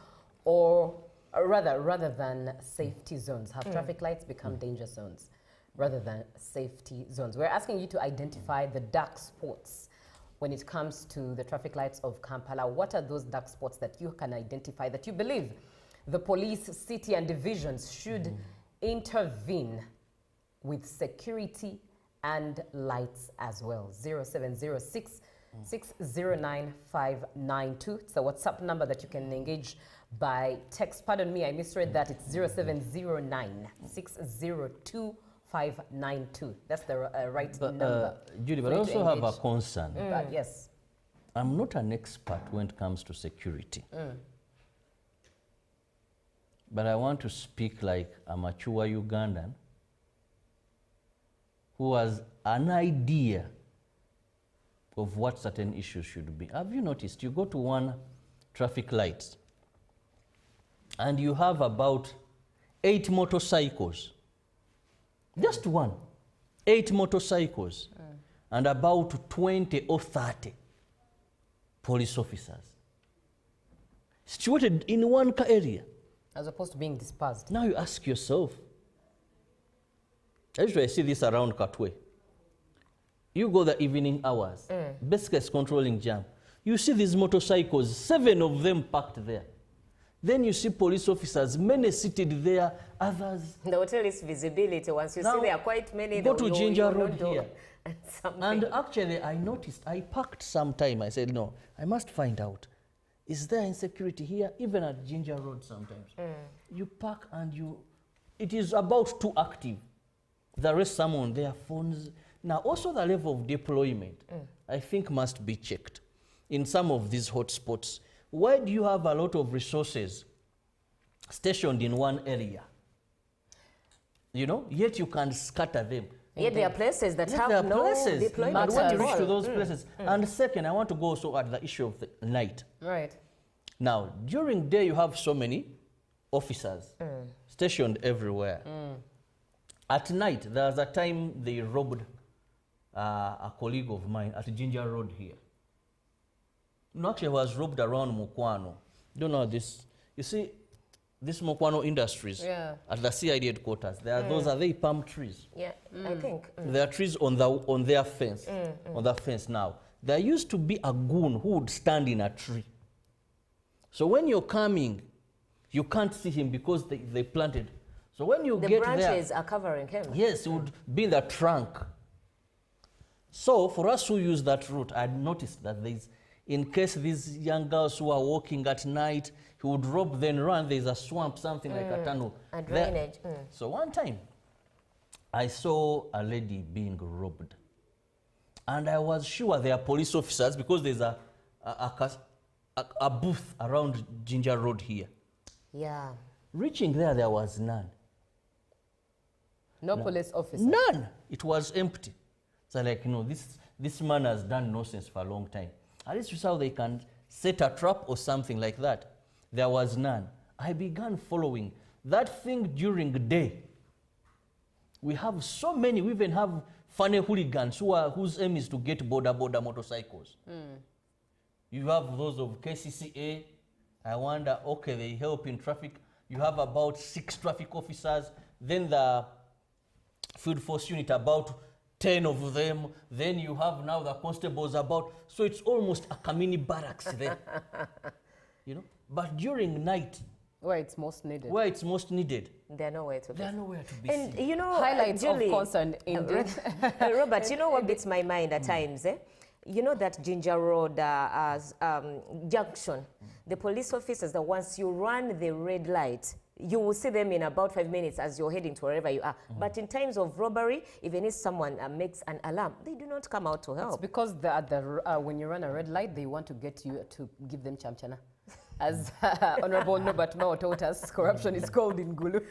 or rather than safety zones? Have traffic lights become danger zones rather than safety zones? We're asking you to identify the dark spots when it comes to the traffic lights of Kampala. What are those dark spots that you can identify, that you believe the police, city and divisions should intervene with security and lights as well? 0706 609 592. It's the WhatsApp number that you can engage by text. Pardon me, I misread that. It's 0709 602 592. That's the right number. Judy, but I also have a concern. Yes. I'm not an expert when it comes to security. But I want to speak like a mature Ugandan who has an idea of what certain issues should be. Have you noticed, you go to one traffic light and you have about 8 motorcycles. Just one. 8 motorcycles and about 20 or 30 police officers situated in one area. As opposed to being dispersed. Now you ask yourself, I usually see this around Katwe. You go the evening hours, basically it's controlling jam. You see these motorcycles, 7 of them parked there. Then you see police officers, many seated there, others. The hotel is visibility. Once you see there are quite many. Go to Ginger Road here. And And actually I noticed, I parked some time. I said, no, I must find out. Is there insecurity here? Even at Ginger Road sometimes. You park and it is about too active. The rest some on their phones. Now also the level of deployment, I think must be checked. In some of these hotspots, why do you have a lot of resources stationed in one area? You know, yet you can scatter them. Yet there are places that have no deployment. And when you reach to those places. And second, I want to go also at the issue of the night. Right. Now, during day, you have so many officers stationed everywhere. At night, there was a time they robbed a colleague of mine at Ginger Road here. No, actually, was robbed around Mukwano. Don't know this. You see, this Mukwano Industries at the CID headquarters. Those are palm trees. Yeah, I think. There are trees on their fence, on the fence now. There used to be a goon who would stand in a tree. So when you're coming, you can't see him because they planted. So when you get there, the branches are covering him. Yes, he would be in the trunk. So for us who use that route, I noticed that in case these young girls who are walking at night, he would rob, then run. There's a swamp, something like a tunnel. A drainage. So one time, I saw a lady being robbed. And I was sure they are police officers because there's a booth around Ginger Road here. Yeah. Reaching there was none. No police officer? None. It was empty. So like, this man has done nonsense for a long time. At least you saw they can set a trap or something like that. There was none. I began following that thing during the day. We have so many, we even have funny hooligans whose aim is to get border motorcycles. You have those of KCCA. I wonder, okay, they help in traffic. You have about 6 traffic officers. Then the field force unit, about 10 of them. Then you have now the constables about. So it's almost a mini barracks there. You know, but during night, Where it's most needed. where it's most needed, They're nowhere to be. they are nowhere to be And seen. you know, Highlights Julie, of concern indeed. Robert, you know what beats my mind at times, eh? You know that Ginger Road junction, the police officers, that once you run the red light, you will see them in about 5 minutes as you're heading to wherever you are. But in times of robbery, even if someone makes an alarm, they do not come out to It's help. because when you run a red light, they want to get you to give them chamchana. As Honorable Norbert Mao taught us, corruption is called in Gulu.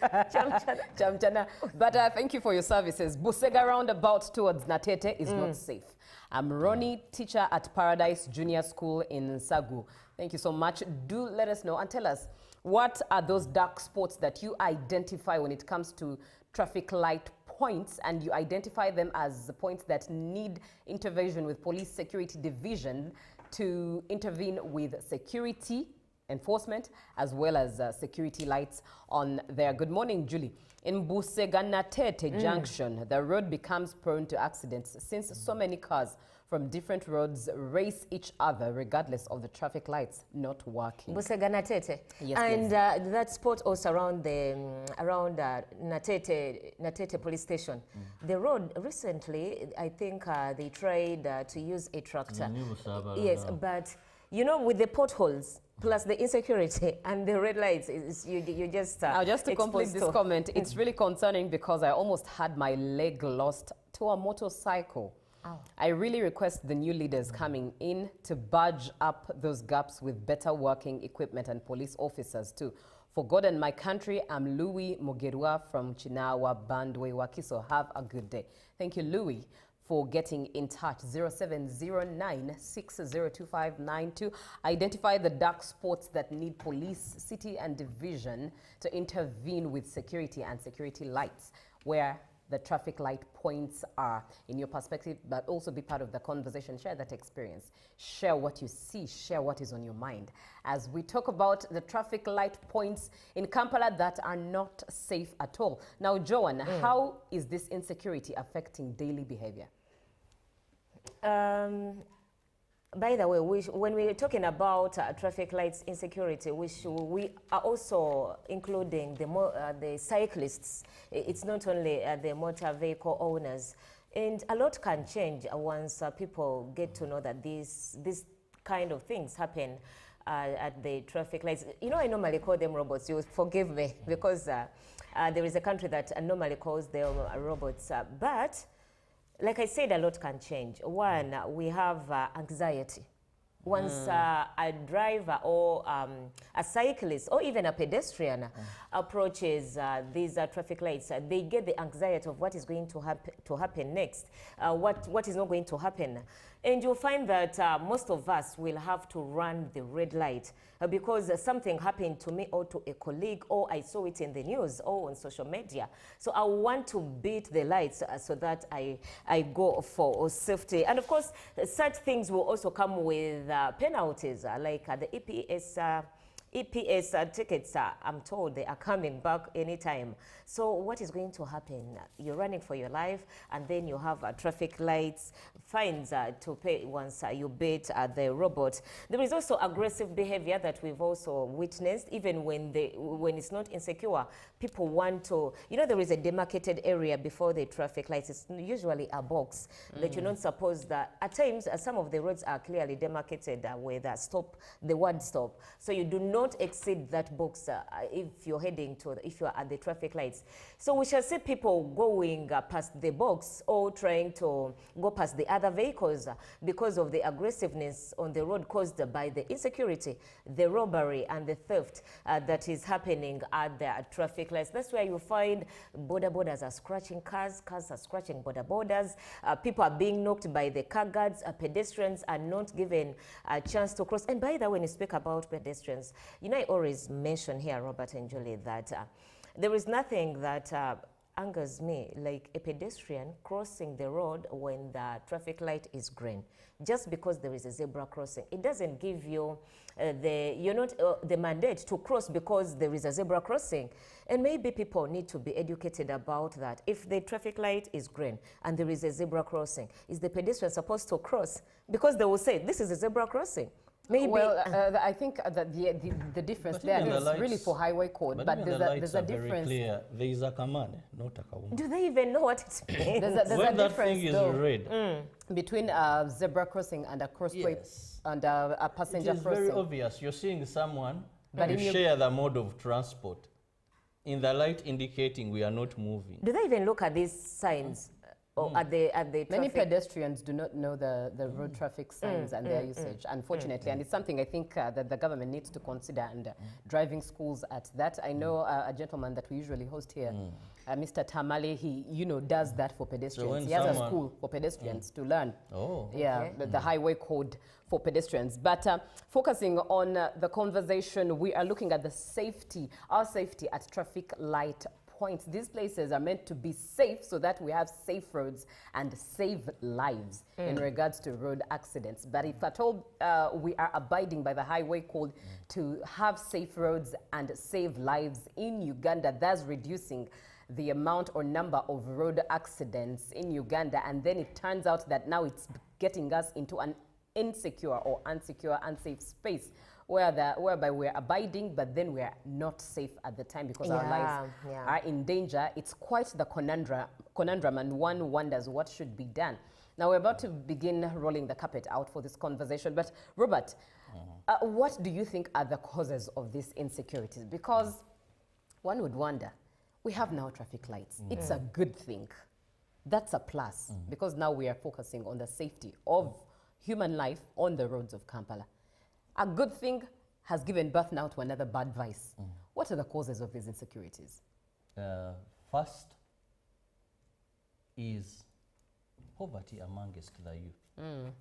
Chamchana. But thank you for your services. Busega roundabout towards Natete is not safe. I'm Ronnie, teacher at Paradise Junior School in Sagu. Thank you so much. Do let us know and tell us, what are those dark spots that you identify when it comes to traffic light points, and you identify them as the points that need intervention with police security division to intervene with security enforcement as well as security lights on there. Good morning, Julie. In Busega-Natete Junction, the road becomes prone to accidents since so many cars from different roads race each other regardless of the traffic lights not working. Busega-Natete. Yes, and that spot also around the Natete police station. The road recently, I think they tried to use a tractor. Yes, but you know, with the potholes plus the insecurity and the red lights, you just now, just to complete this comment, it's really concerning because I almost had my leg lost to a motorcycle. Ow. I really request the new leaders coming in to budge up those gaps with better working equipment and police officers too. For God and my country, I'm Louis Mugerua from Chinawa Bandwe Wakiso. Have a good day. Thank you, Louis, for getting in touch. 0709602592. Identify the dark spots that need police, city and division to intervene with security and security lights where the traffic light points are in your perspective, but also be part of the conversation. Share that experience. Share what you see. Share what is on your mind. As we talk about the traffic light points in Kampala that are not safe at all. Now, Joan, how is this insecurity affecting daily behavior? By the way, when we're talking about traffic lights insecurity, we are also including the cyclists. It's not only the motor vehicle owners. And a lot can change once people get to know that these kind of things happen at the traffic lights. You know, I normally call them robots. You forgive me, because there is a country that normally calls them robots. But like I said, a lot can change. One, we have anxiety. Once a driver or a cyclist or even a pedestrian approaches these traffic lights, they get the anxiety of what is going to happen next, what is not going to happen. And you'll find that most of us will have to run the red light because something happened to me or to a colleague, or I saw it in the news or on social media. So I want to beat the lights so that I go for safety. And of course, such things will also come with penalties, like the EPS tickets, I'm told they are coming back anytime. So what is going to happen? You're running for your life, and then you have traffic lights, fines to pay once you beat the robot. There is also aggressive behavior that we've also witnessed, even when it's not insecure. People want to, you know, there is a demarcated area before the traffic lights. It's usually a box that you're not supposed that. At times, some of the roads are clearly demarcated with the word stop. So you do not exceed that box if you're if you're at the traffic lights. So we shall see people going past the box or trying to go past the other vehicles because of the aggressiveness on the road caused by the insecurity, the robbery and the theft that is happening at the traffic lights. That's where you find border borders are scratching cars are scratching border borders, people are being knocked by the car guards, pedestrians are not given a chance to cross. And by the way, when you speak about pedestrians, you know, I always mention here, Robert and Julie, that there is nothing that angers me, like a pedestrian crossing the road when the traffic light is green, just because there is a zebra crossing. It doesn't give you the mandate to cross because there is a zebra crossing. And maybe people need to be educated about that. If the traffic light is green and there is a zebra crossing, is the pedestrian supposed to cross? Because they will say, this is a zebra crossing. Maybe. Well, I think that the difference there is really for highway code, but there's a difference. Very clear. There is a command, not a command. Do they even know what it means? There's when a that difference thing is red, between a zebra crossing and a crossway and a passenger crossing. It is very obvious. You're seeing someone who share the mode of transport in the light indicating we are not moving. Do they even look at these signs? Or at the Many pedestrians do not know the road traffic signs and their usage, unfortunately. And it's something I think that the government needs to consider, and driving schools at that. I know a gentleman that we usually host here, Mr. Tamale, he does that for pedestrians. So he has a school for pedestrians to learn. Oh, the highway code for pedestrians. But focusing on the conversation, we are looking at the safety, our safety at traffic light points. These places are meant to be safe so that we have safe roads and save lives in regards to road accidents. But if at all we are abiding by the highway code to have safe roads and save lives in Uganda, thus reducing the amount or number of road accidents in Uganda, and then it turns out that now it's getting us into an insecure or unsafe space whereby we're abiding, but then we're not safe at the time because our lives are in danger. It's quite the conundrum, and one wonders what should be done. Now we're about to begin rolling the carpet out for this conversation, but Robert, what do you think are the causes of these insecurities? Because one would wonder, we have now traffic lights. It's a good thing. That's a plus, because now we are focusing on the safety of human life on the roads of Kampala. A good thing has given birth now to another bad vice. What are the causes of these insecurities? First is poverty amongst the youth.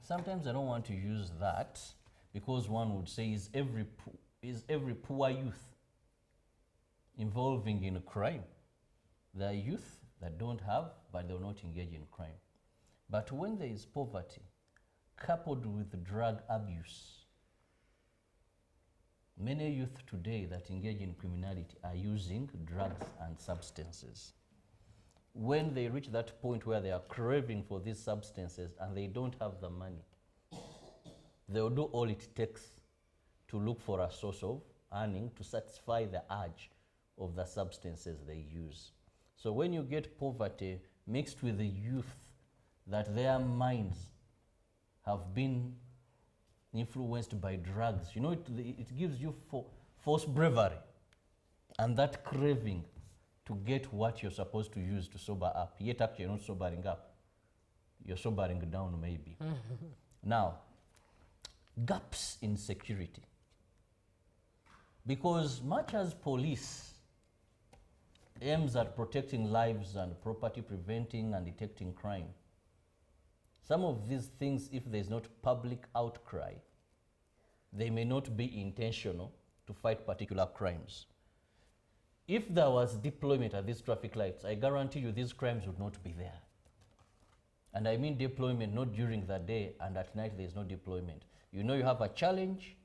Sometimes I don't want to use that because one would say is every poor youth involving in crime. There are youth that don't have, but they will not engage in crime. But when there is poverty, coupled with drug abuse, many youth today that engage in criminality are using drugs and substances. When they reach that point where they are craving for these substances and they don't have the money, they will do all it takes to look for a source of earning to satisfy the urge of the substances they use. So when you get poverty mixed with the youth, that their minds have been influenced by drugs, it gives you false bravery and that craving to get what you're supposed to use to sober up, yet actually you're not sobering up, you're sobering down maybe. Now, gaps in security. Because much as police aims at protecting lives and property, preventing and detecting crime, some of these things, if there's not public outcry, they may not be intentional to fight particular crimes. If there was deployment at these traffic lights, I guarantee you these crimes would not be there. And I mean deployment not during the day and at night there's no deployment. You know you have a challenge,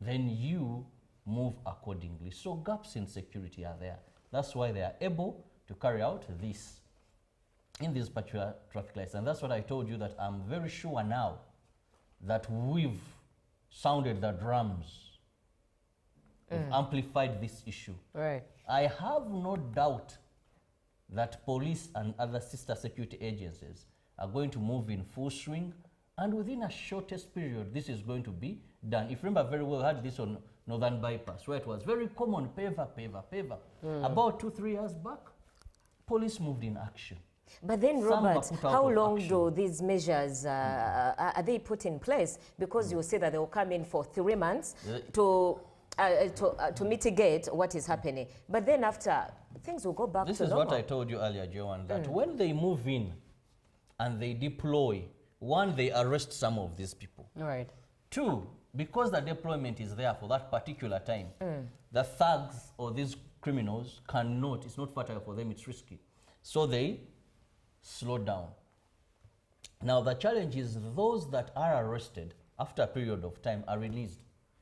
then you move accordingly. So gaps in security are there. That's why they are able to carry out this in these particular traffic lights. And that's what I told you, that I'm very sure now that we've sounded the drums, we've amplified this issue. Right. I have no doubt that police and other sister security agencies are going to move in full swing, and within a shortest period, this is going to be done. If you remember very well, I had this on Northern Bypass, where it was very common, paver. About 2-3 years back, police moved in action. But then, Robert, how long do these measures, are they put in place? Because you say that they will come in for 3 months to mitigate what is happening. But then after, things will go back to normal. This is what I told you earlier, Joanne, that when they move in and they deploy, one, they arrest some of these people. Right. Two, because the deployment is there for that particular time, the thugs or these criminals cannot, it's not fertile for them, it's risky. So they slow down. Now the challenge is those that are arrested after a period of time are released.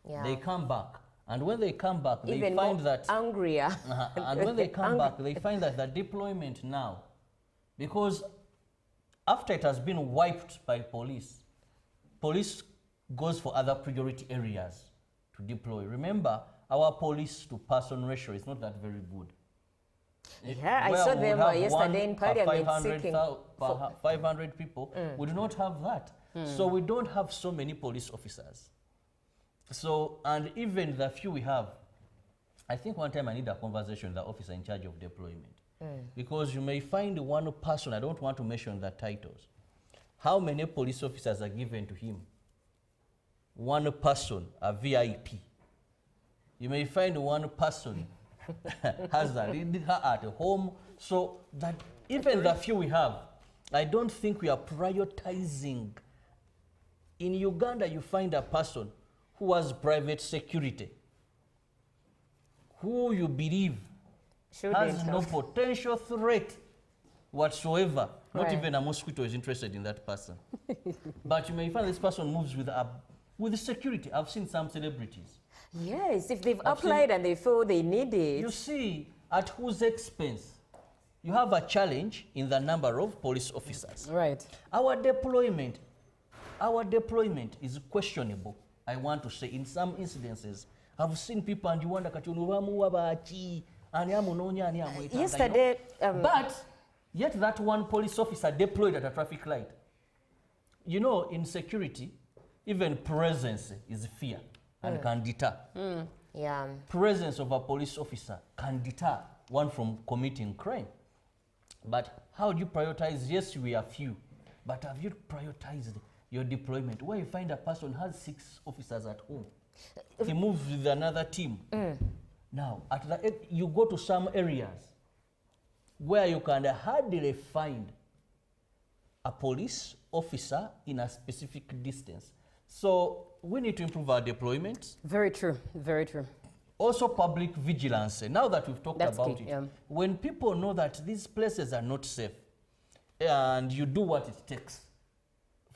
Yeah. They come back. And when they come back, they Even find more that... angrier. And when they come back, they find that the deployment now, because after it has been wiped by police, police goes for other priority areas to deploy. Remember, our police to person ratio is not that very good. Yeah, I saw them yesterday in Parliament seeking 500 people. We do not have that. So we don't have so many police officers. So, and even the few we have, I think one time I need a conversation with the officer in charge of deployment. Because you may find one person, I don't want to mention the titles, how many police officers are given to him? One person, a VIP. You may find one person has a lead her at home, so that even the few we have, I don't think we are prioritizing. In Uganda, you find a person who has private security, who you believe has no potential threat whatsoever. Not even a mosquito is interested in that person. But you may find this person moves with security. I've seen some celebrities. Yes, if they've applied and they feel they need it. You see, at whose expense? You have a challenge in the number of police officers. Right. Our deployment is questionable, I want to say. In some incidences, I've seen people and you wonder, yesterday, but yet that one police officer deployed at a traffic light. You know, in security, even presence is fear and can deter. Yeah. Presence of a police officer can deter one from committing crime. But how do you prioritize? Yes, we are few, but have you prioritized your deployment? Where you find a person has 6 officers at home, he moves with another team. Now, you go to some areas where you can hardly find a police officer in a specific distance. So we need to improve our deployment. Very true, very true. Also public vigilance. Now that we've talked about key, it, yeah. when people know that these places are not safe and you do what it takes,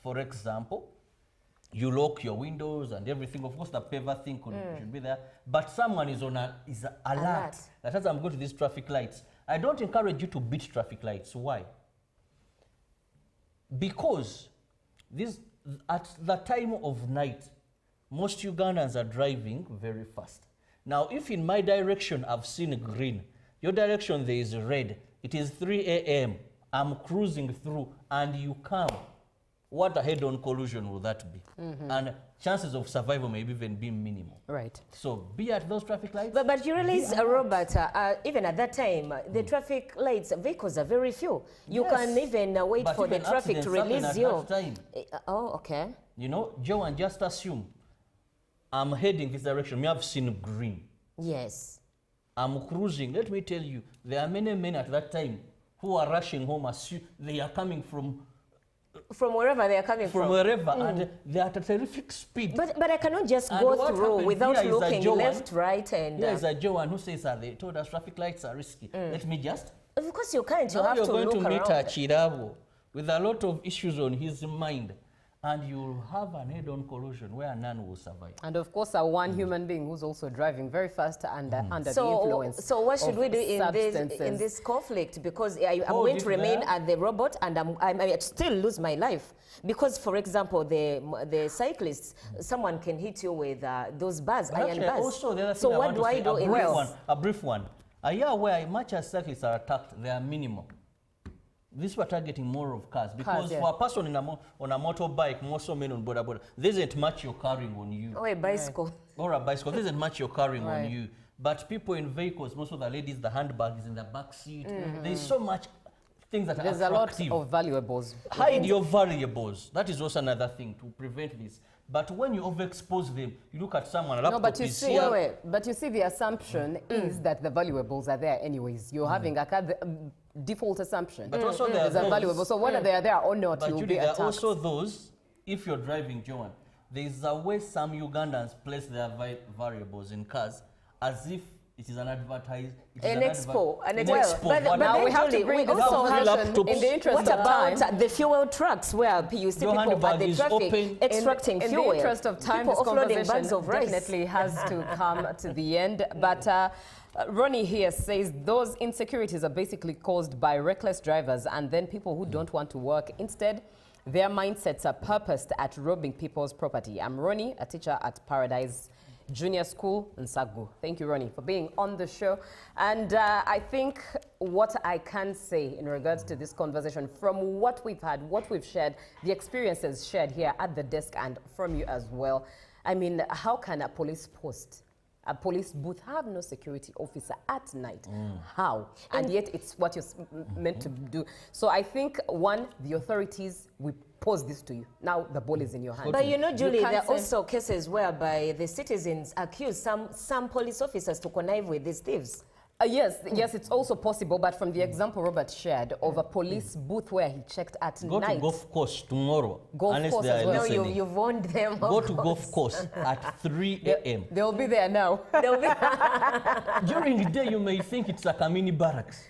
for example, you lock your windows and everything. Of course, the paver thing should be there, but someone is alert. That as I'm going to these traffic lights, I don't encourage you to beat traffic lights. Why? Because at the time of night, most Ugandans are driving very fast. Now, if in my direction I've seen green, your direction there is red, it is 3 a.m., I'm cruising through and you come, what a head-on collision will that be? And chances of survival may even be minimal. Right. So be at those traffic lights. But you realize, Robert, even at that time, the traffic lights, vehicles are very few. You can even wait but for the even traffic to release at you. that time. Oh, okay. You know, Joe, and just assume I'm heading this direction. Me have seen green. Yes. I'm cruising. Let me tell you, there are many men at that time who are rushing home as they are coming from wherever they are coming from. From wherever, and they are at a terrific speed. But I cannot just And go what through happened without here is looking Joan, left, right, and... Here is a Joan who says that they told us traffic lights are risky. Let me just... Of course you can't. You Now have you're to going look to meet a around. Chirabo with a lot of issues on his mind, and you'll have an head-on collision where none will survive. And of course, one human being who's also driving very fast and under the influence. So what should we do in substances. this conflict? Because I'm going to remain at the robot, and I might still lose my life. Because, for example, the cyclists, someone can hit you with those bars, But iron actually, bars. also, the other thing So I what want do to I say, do in this? A brief one. Are you aware much as cyclists are attacked, they are minimal? This we're targeting more of cars because for a person on a motorbike, more so men on border, there isn't much you're carrying on you. Or a bicycle. Right. Or a bicycle, there isn't much you're carrying on you. But people in vehicles, most of the ladies, the handbag is in the back seat. There's so much things that There's are attractive. attractive. A lot of valuables. Hide your variables. That is also another thing to prevent this. But when you overexpose them, you look at someone, a laptop but you is see, here. but you see, the assumption is that the valuables are there anyways. You're having a default assumption. But also there are those are valuable. So whether they are there or not, But you'll Judy, be there attacked. are also those, if you're driving, Joan, there's a way some Ugandans place their variables in cars as if It is an advertise. An expo. An Well, expo. but Now we have to Julie, bring we this also have conversation laptops. in the interest What of time. about the fuel trucks where you see Your people at handbag the is traffic open. extracting in fuel? the interest of time, people this offloading conversation bags of rice. definitely has to come to the end. But Ronnie here says those insecurities are basically caused by reckless drivers and then people who don't want to work. Instead, their mindsets are purposed at robbing people's property. I'm Ronnie, a teacher at Paradise Junior School in Sagu. Thank you, Ronnie, for being on the show. And I think what I can say in regards to this conversation, from what we've had, what we've shared, the experiences shared here at the desk and from you as well, I mean, how can a police post, a police booth have no security officer at night? How? And yet it's what you're meant to do. So I think, one, the authorities, we pose this to you. Now the ball is in your hands. But you know, Julie, can't there are say- also cases whereby the citizens accuse some police officers to connive with these thieves. Yes, it's also possible, but from the example Robert shared of a police booth where he checked at Go night. to golf course tomorrow. Golf unless course they as are well. No, listening. you've warned them. of Go to course. golf course at 3 a.m. They'll be there now. They'll be- During the day, you may think it's like a mini barracks.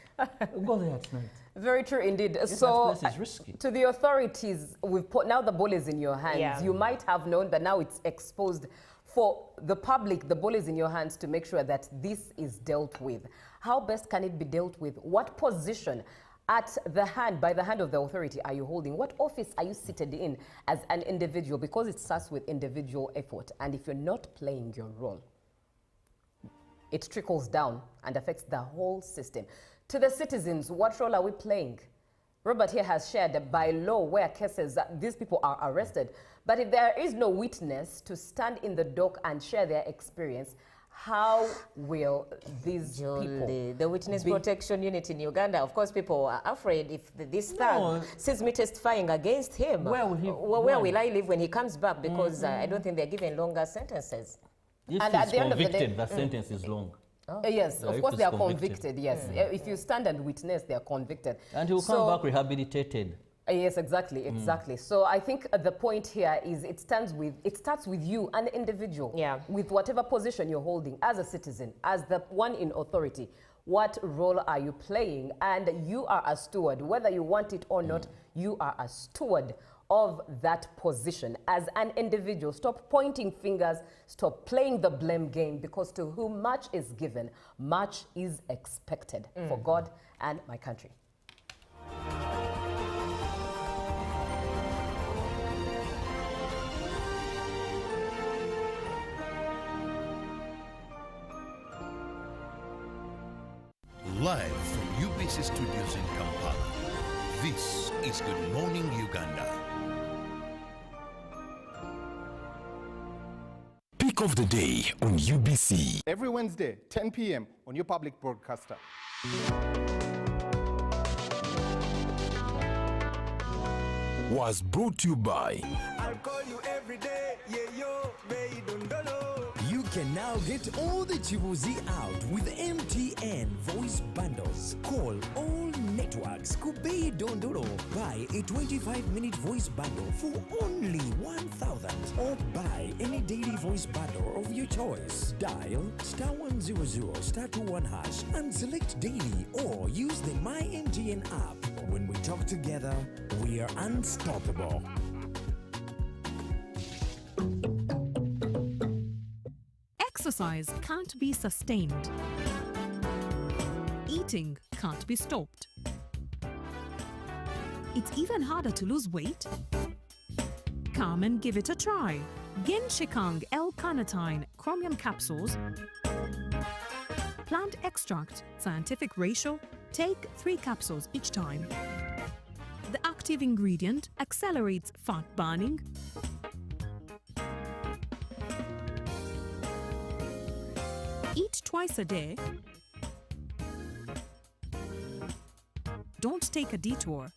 Go there at night. Very true indeed. That So place is risky. to the authorities, we've put, now the ball is in your hands. Yeah. You might have known, but now it's exposed. For the public, the ball is in your hands to make sure that this is dealt with. How best can it be dealt with? What position at the hand, by the hand of the authority are you holding? What office are you seated in as an individual? Because it starts with individual effort. And if you're not playing your role, it trickles down and affects the whole system. To the citizens, what role are we playing? Robert here has shared that by law where cases, these people are arrested. But if there is no witness to stand in the dock and share their experience, how will these people Julie, the Witness be- Protection Unit in Uganda, of course, people are afraid if this thug No. sees me testifying against him. Where will he where go? will I live when he comes back? Because I don't think they're given longer sentences. If And he's at the end of the day- convicted, the sentence is long. Yes, Yeah, of if course he's they are convicted. convicted, yes. If you stand and witness, they are convicted. And he'll come back rehabilitated. Yes, exactly. So I think the point here is it starts with you, an individual, Yeah. with whatever position you're holding as a citizen, as the one in authority. What role are you playing? And you are a steward, whether you want it or not, you are a steward of that position as an individual. Stop pointing fingers, stop playing the blame game, because to whom much is given, much is expected for God and my country. Live from UBC Studios in Kampala, this is Good Morning Uganda. Pick of the day on UBC. Every Wednesday, 10 p.m. on your public broadcaster. Was brought to you by. I'll call you every day, yeah, yo, baby, don't know. You can now get all the Chibuzi out with MTN voice bundles. Call all networks. Kubei Dondoro. Buy a 25-minute voice bundle for only 1,000. Or buy any daily voice bundle of your choice. Dial *100 *21 hash and select daily, or use the My MTN app. When we talk together, we are unstoppable. Exercise can't be sustained. Eating can't be stopped. It's even harder to lose weight. Come and give it a try. Genshikang L-carnitine chromium capsules. Plant extract, scientific ratio. Take 3 capsules each time. The active ingredient accelerates fat burning, eat twice a day. Don't take a detour.